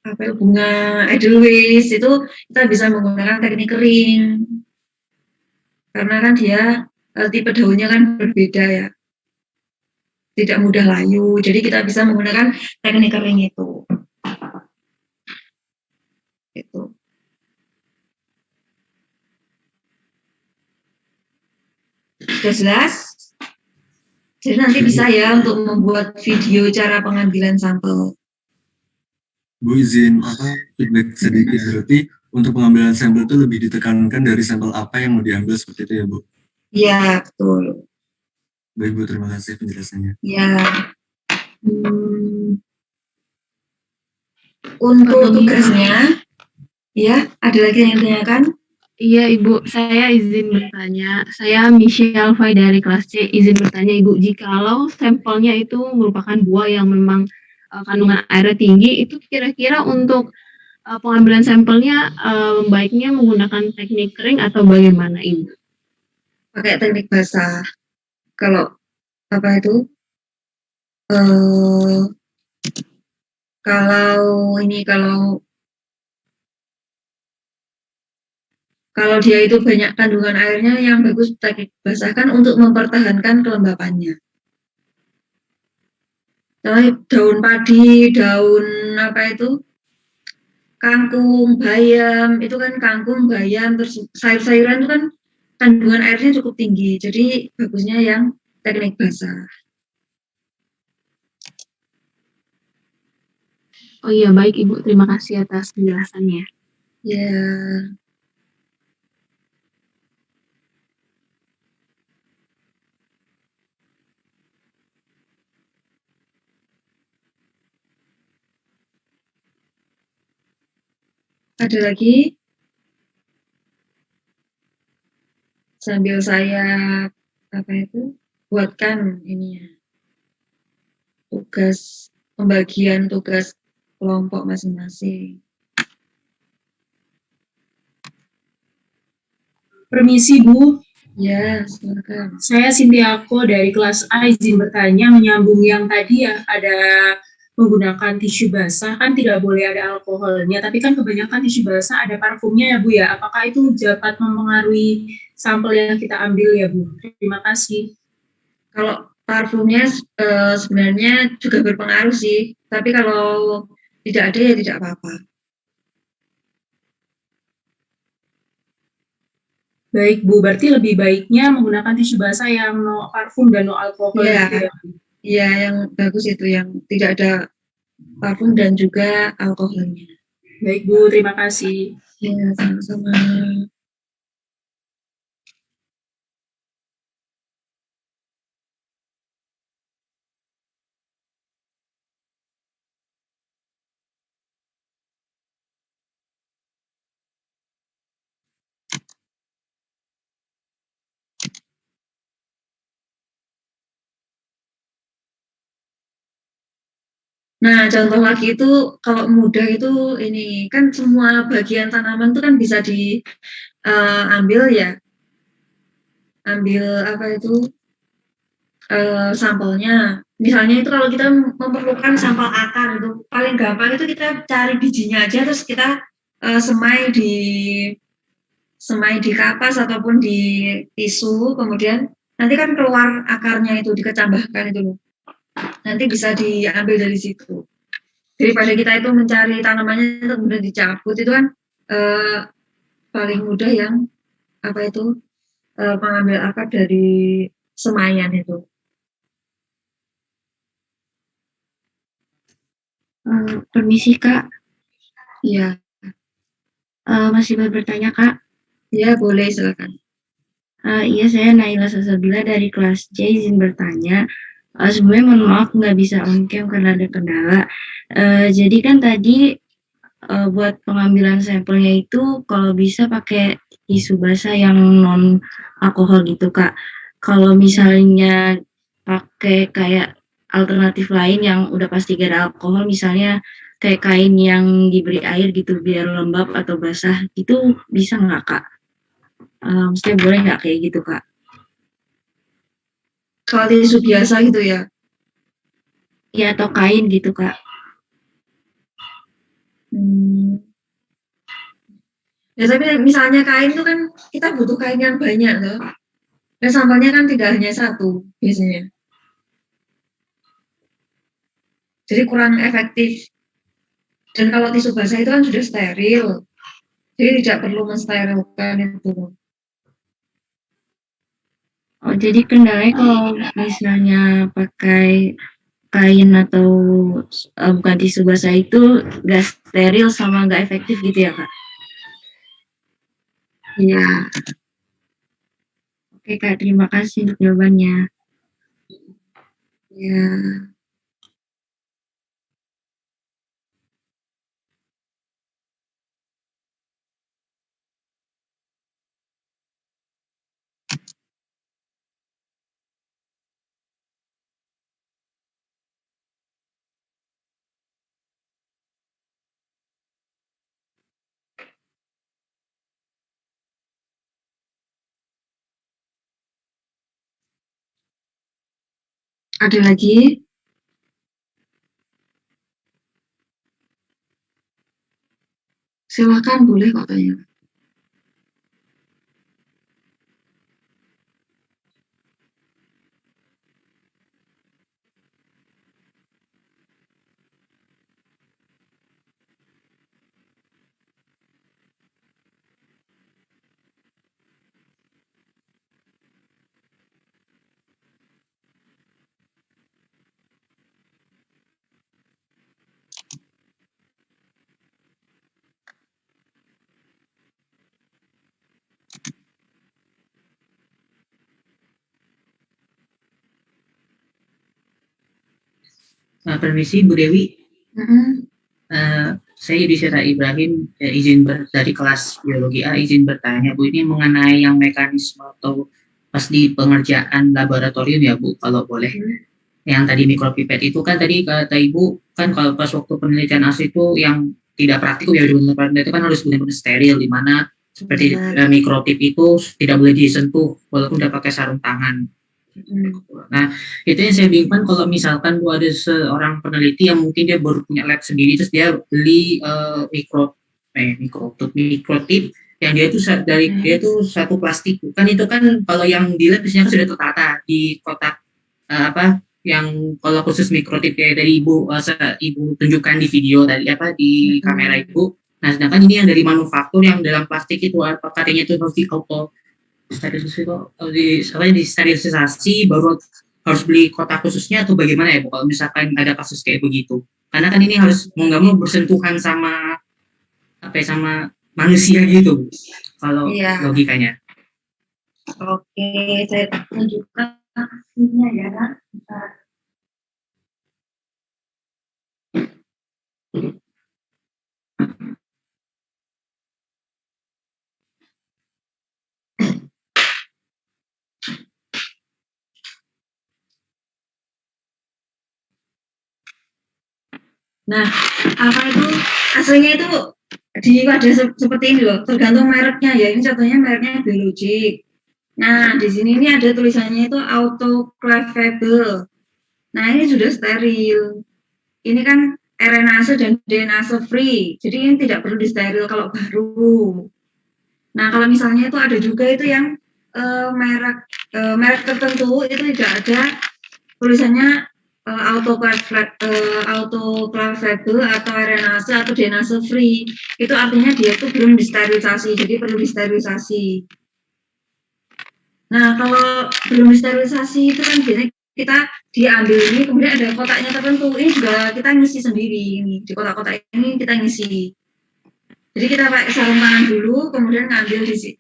apa itu bunga edelweiss itu kita bisa menggunakan teknik kering. Karena kan dia tipe daunnya kan berbeda ya. Tidak mudah layu, jadi kita bisa menggunakan teknik kering itu. Itu. Sudah jelas? Jadi nanti bisa ya untuk membuat video cara pengambilan sampel. Bu, izin feedback sedikit, berarti untuk pengambilan sampel itu lebih ditekankan dari sampel apa yang mau diambil seperti itu ya Bu? Iya, betul. Baik Bu, terima kasih penjelasannya. Ya. Untuk tugasnya, ya, ada lagi yang ditanyakan? Iya Ibu, saya izin bertanya. Saya Michelle Fai dari kelas C, izin bertanya Ibu, jikalau sampelnya itu merupakan buah yang memang kandungan airnya tinggi, itu kira-kira untuk pengambilan sampelnya baiknya menggunakan teknik kering atau bagaimana Ibu? Pakai teknik basah. Kalau apa itu? eh kalau dia itu banyak kandungan airnya, yang bagus teknik basah kan untuk mempertahankan kelembapannya. Daun padi, daun apa itu? Kangkung, bayam, itu kan kangkung, bayam, terus sayur-sayuran itu kan kandungan airnya cukup tinggi. Jadi bagusnya yang teknik basah. Oh iya, baik Ibu. Terima kasih atas penjelasannya. Ya. Ada lagi? Sambil saya buatkan ini ya, pembagian tugas kelompok masing-masing. Permisi Bu. Ya, silakan. Saya Sintiako dari kelas A, izin bertanya menyambung yang tadi ya, ada menggunakan tisu basah, kan tidak boleh ada alkoholnya, tapi kan kebanyakan tisu basah ada parfumnya ya Bu ya, apakah itu dapat mempengaruhi sampel yang kita ambil ya Bu? Terima kasih. Kalau parfumnya sebenarnya juga berpengaruh sih, tapi kalau tidak ada ya tidak apa-apa. Baik Bu, berarti lebih baiknya menggunakan tisu basah yang no parfum dan no alkohol Iya, gitu ya? Iya, yang bagus itu yang tidak ada parfum dan juga alkoholnya. Baik Bu, terima kasih. Ya, sama-sama. Nah, contoh lagi itu kalau mudah itu ini kan semua bagian tanaman itu kan bisa diambil ya, ambil apa itu sampelnya. Misalnya itu kalau kita memerlukan sampel akar itu paling gampang itu kita cari bijinya aja terus kita semai di kapas ataupun di tisu, kemudian nanti kan keluar akarnya itu dikecambahkan itu loh. Nanti bisa diambil dari situ. Daripada kita itu mencari tanamannya kemudian dicabut itu kan paling mudah yang mengambil akar dari semaian itu. Permisi Kak. Iya. Masih mau bertanya Kak? Iya boleh silakan. Iya, saya Naila Sasabila dari kelas C, izin bertanya. Sebenarnya mohon maaf nggak bisa on cam karena ada kendala. Jadi kan tadi buat pengambilan sampelnya itu kalau bisa pakai tisu basah yang non alkohol gitu Kak. Kalau misalnya pakai kayak alternatif lain yang udah pasti gak ada alkohol, misalnya kayak kain yang diberi air gitu biar lembab atau basah, itu bisa nggak Kak? Maksudnya boleh nggak kayak gitu Kak? Kalau tisu biasa gitu ya? Ya atau kain gitu Kak. Ya tapi misalnya kain itu kan kita butuh kain yang banyak loh. Dan sampelnya kan tidak hanya satu biasanya. Jadi kurang efektif. Dan kalau tisu basah itu kan sudah steril. Jadi tidak perlu mensterilkan itu. Oh, jadi kendalanya kalau misalnya pakai kain atau bukan tisu basah itu nggak steril sama nggak efektif gitu ya Kak? Iya. Oke Kak, terima kasih untuk jawabannya. Ya. Ada lagi? Silakan, boleh kok tanya. Permisi Bu Dewi, Mm-mm. saya Yudhistira Ibrahim, dari kelas biologi A, izin bertanya Bu, ini mengenai yang mekanisme atau pas di pengerjaan laboratorium ya Bu, kalau boleh. Yang tadi mikropipet itu kan tadi kata Ibu, kan kalau pas waktu penelitian asli itu yang tidak praktikum ya, benar-benar itu kan harus benar-benar steril, di mana seperti mikrotip itu tidak boleh disentuh walaupun udah pakai sarung tangan. Nah, itu yang saya bingung kan, kalau misalkan ada seorang peneliti yang mungkin dia baru punya lab sendiri, terus dia beli mikrotip yang dia itu dia tuh satu plastik, kan itu kan kalau yang di lab biasanya kan sudah tertata di kotak yang kalau khusus mikrotip kayak dari Ibu tunjukkan di video tadi di kamera Ibu. Nah, sedangkan ini yang dari manufaktur yang dalam plastik itu katanya itu harus disterilisasi baru harus beli kotak khususnya atau bagaimana ya Bu, kalau misalkan ada kasus kayak begitu, karena kan ini harus mau nggak mau bersentuhan sama sama manusia gitu kalau logikanya. Oke, saya tunjukkan hasilnya ya. Nah, hasilnya itu di wadah seperti ini loh, tergantung mereknya ya. Ini contohnya mereknya Biologic. Nah, di sini ini ada tulisannya itu autoclavable. Nah, ini sudah steril. Ini kan RNase dan DNase free. Jadi ini tidak perlu disteril kalau baru. Nah, kalau misalnya itu ada juga itu yang merek tertentu itu tidak ada tulisannya autoclavable atau RNase atau DNase free. Itu artinya dia itu belum disterilisasi, jadi perlu disterilisasi. Nah, kalau belum disterilisasi itu kan biasanya kita diambil ini, kemudian ada kotaknya tertentu. Ini juga kita ngisi sendiri. Ini di kotak-kotak ini kita ngisi. Jadi kita pakai sarung tangan dulu, kemudian ngambil di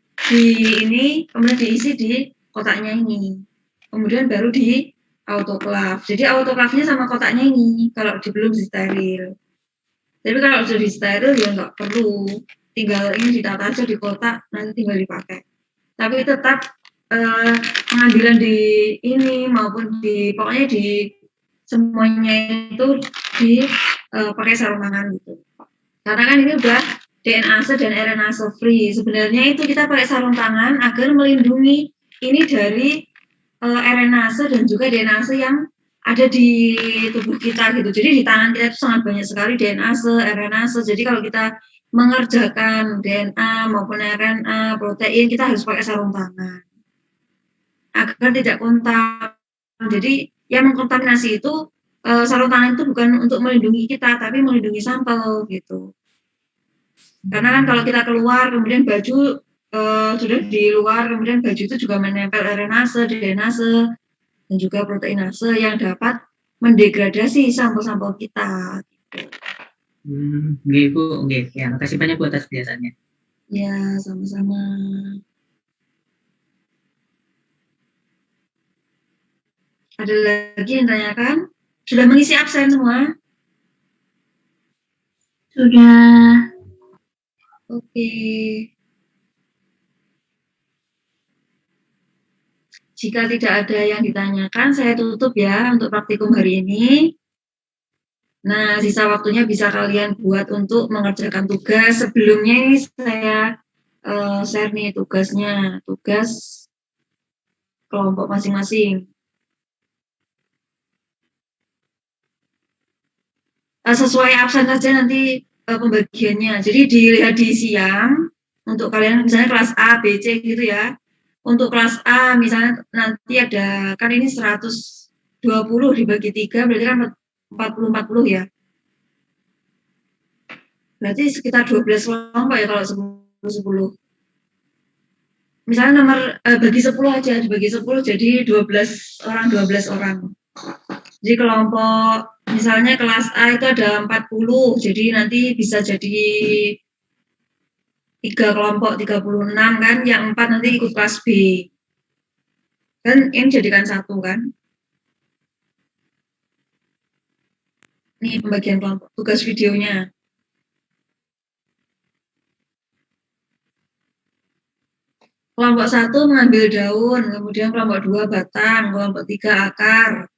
ini, kemudian diisi di kotaknya ini. Kemudian baru di autoclave. Jadi autoclave-nya sama kotaknya ini kalau belum disteril. Tapi kalau sudah disteril ya nggak perlu. Tinggal ini ditata aja di kotak, nanti tinggal dipakai. Tapi tetap pengambilan di ini maupun pokoknya di semuanya itu pakai sarung tangan gitu. Karena kan ini udah DNase dan RNase free. Sebenarnya itu kita pakai sarung tangan agar melindungi ini dari RNase dan juga DNase yang ada di tubuh kita gitu. Jadi di tangan kita itu sangat banyak sekali DNase, RNase. Jadi kalau kita mengerjakan DNA maupun RNA, protein, kita harus pakai sarung tangan agar tidak kontak. Jadi yang mengkontaminasi itu sarung tangan itu bukan untuk melindungi kita, tapi melindungi sampel gitu. Karena kan kalau kita keluar, kemudian baju sudah di luar, kemudian baju itu juga menempel RNase, DNase, dan juga proteinase yang dapat mendegradasi sampel-sampel kita. Gitu, oke. Ya, makasih banyak buat atas penjelasannya. Ya, sama-sama. Ada lagi yang tanyakan? Sudah mengisi absen semua? Sudah. Oke. Jika tidak ada yang ditanyakan, saya tutup ya untuk praktikum hari ini. Nah, sisa waktunya bisa kalian buat untuk mengerjakan tugas. Sebelumnya ini saya share nih tugasnya, tugas kelompok masing-masing. sesuai absen saja nanti pembagiannya. Jadi dilihat di siang untuk kalian misalnya kelas A, B, C gitu ya. Untuk kelas A misalnya nanti ada kan ini 120 dibagi 3 berarti kan 40 ya. Berarti sekitar 12 kelompok ya kalau 10. Misalnya bagi 10 aja, dibagi 10 jadi 12 orang. Jadi kelompok misalnya kelas A itu ada 40, jadi nanti bisa jadi 3 kelompok 36 kan, yang 4 nanti ikut kelas B. Kan ini jadikan 1 kan. Ini pembagian kelompok, tugas videonya. Kelompok 1 mengambil daun, kemudian kelompok 2 batang, kelompok 3 akar,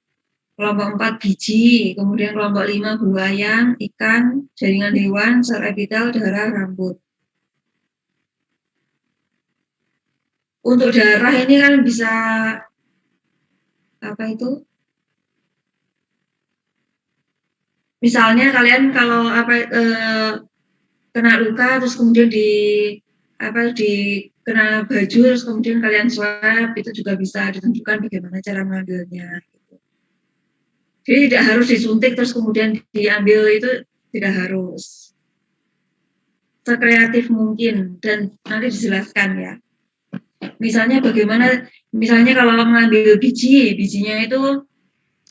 kelompok 4 biji, kemudian kelompok 5 buayang, ikan, jaringan hewan, sel epitel, darah, rambut. Untuk darah ini kan bisa apa itu? Misalnya kalian kalau kena luka terus kemudian kena baju terus kemudian kalian swab, itu juga bisa ditentukan bagaimana cara mengambilnya. Gitu. Jadi tidak harus disuntik terus kemudian diambil, itu tidak harus. Sekreatif mungkin dan nanti dijelaskan ya. Misalnya bagaimana, misalnya kalau mengambil bijinya itu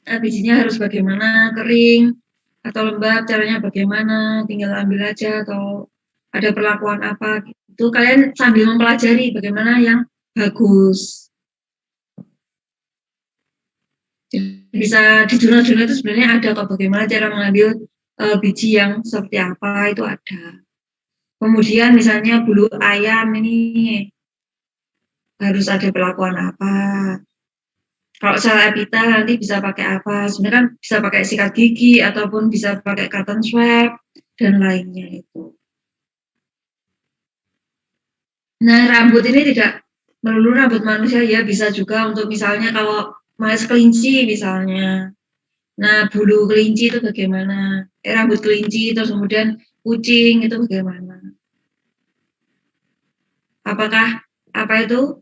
bijinya harus bagaimana, kering atau lembab, caranya bagaimana, tinggal ambil aja atau ada perlakuan apa gitu. Kalian sambil mempelajari bagaimana yang bagus. Jadi bisa di jurnal-jurnal itu sebenarnya ada kok bagaimana cara mengambil biji yang seperti apa, itu ada. Kemudian misalnya bulu ayam ini harus ada perlakuan apa. Kalau sel epitel nanti bisa pakai apa? Sebenarnya kan bisa pakai sikat gigi ataupun bisa pakai cotton swab dan lainnya itu. Nah, rambut ini tidak melulu rambut manusia ya, bisa juga untuk misalnya kalau mas kelinci misalnya. Nah, bulu kelinci itu bagaimana? Rambut kelinci terus kemudian kucing itu bagaimana? Apakah apa itu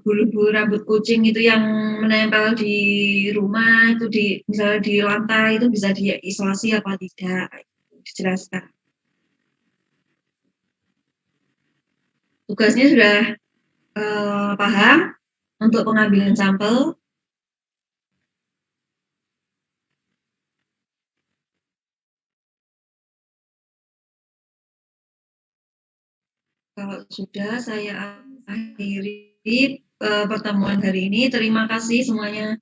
bulu-bulu rambut kucing itu yang menempel di rumah itu misalnya di lantai itu bisa diisolasi apa tidak, dijelaskan. Tugasnya sudah paham untuk pengambilan sampel. Kalau sudah, saya akhiri pertemuan hari ini. Terima kasih semuanya.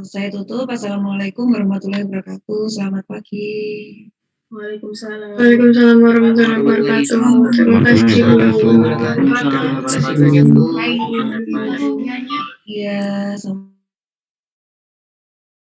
Saya tutup. Assalamualaikum warahmatullahi wabarakatuh. Selamat pagi. Waalaikumsalam. Waalaikumsalam warahmatullahi wabarakatuh. Terima kasih Bu. Iya, sama.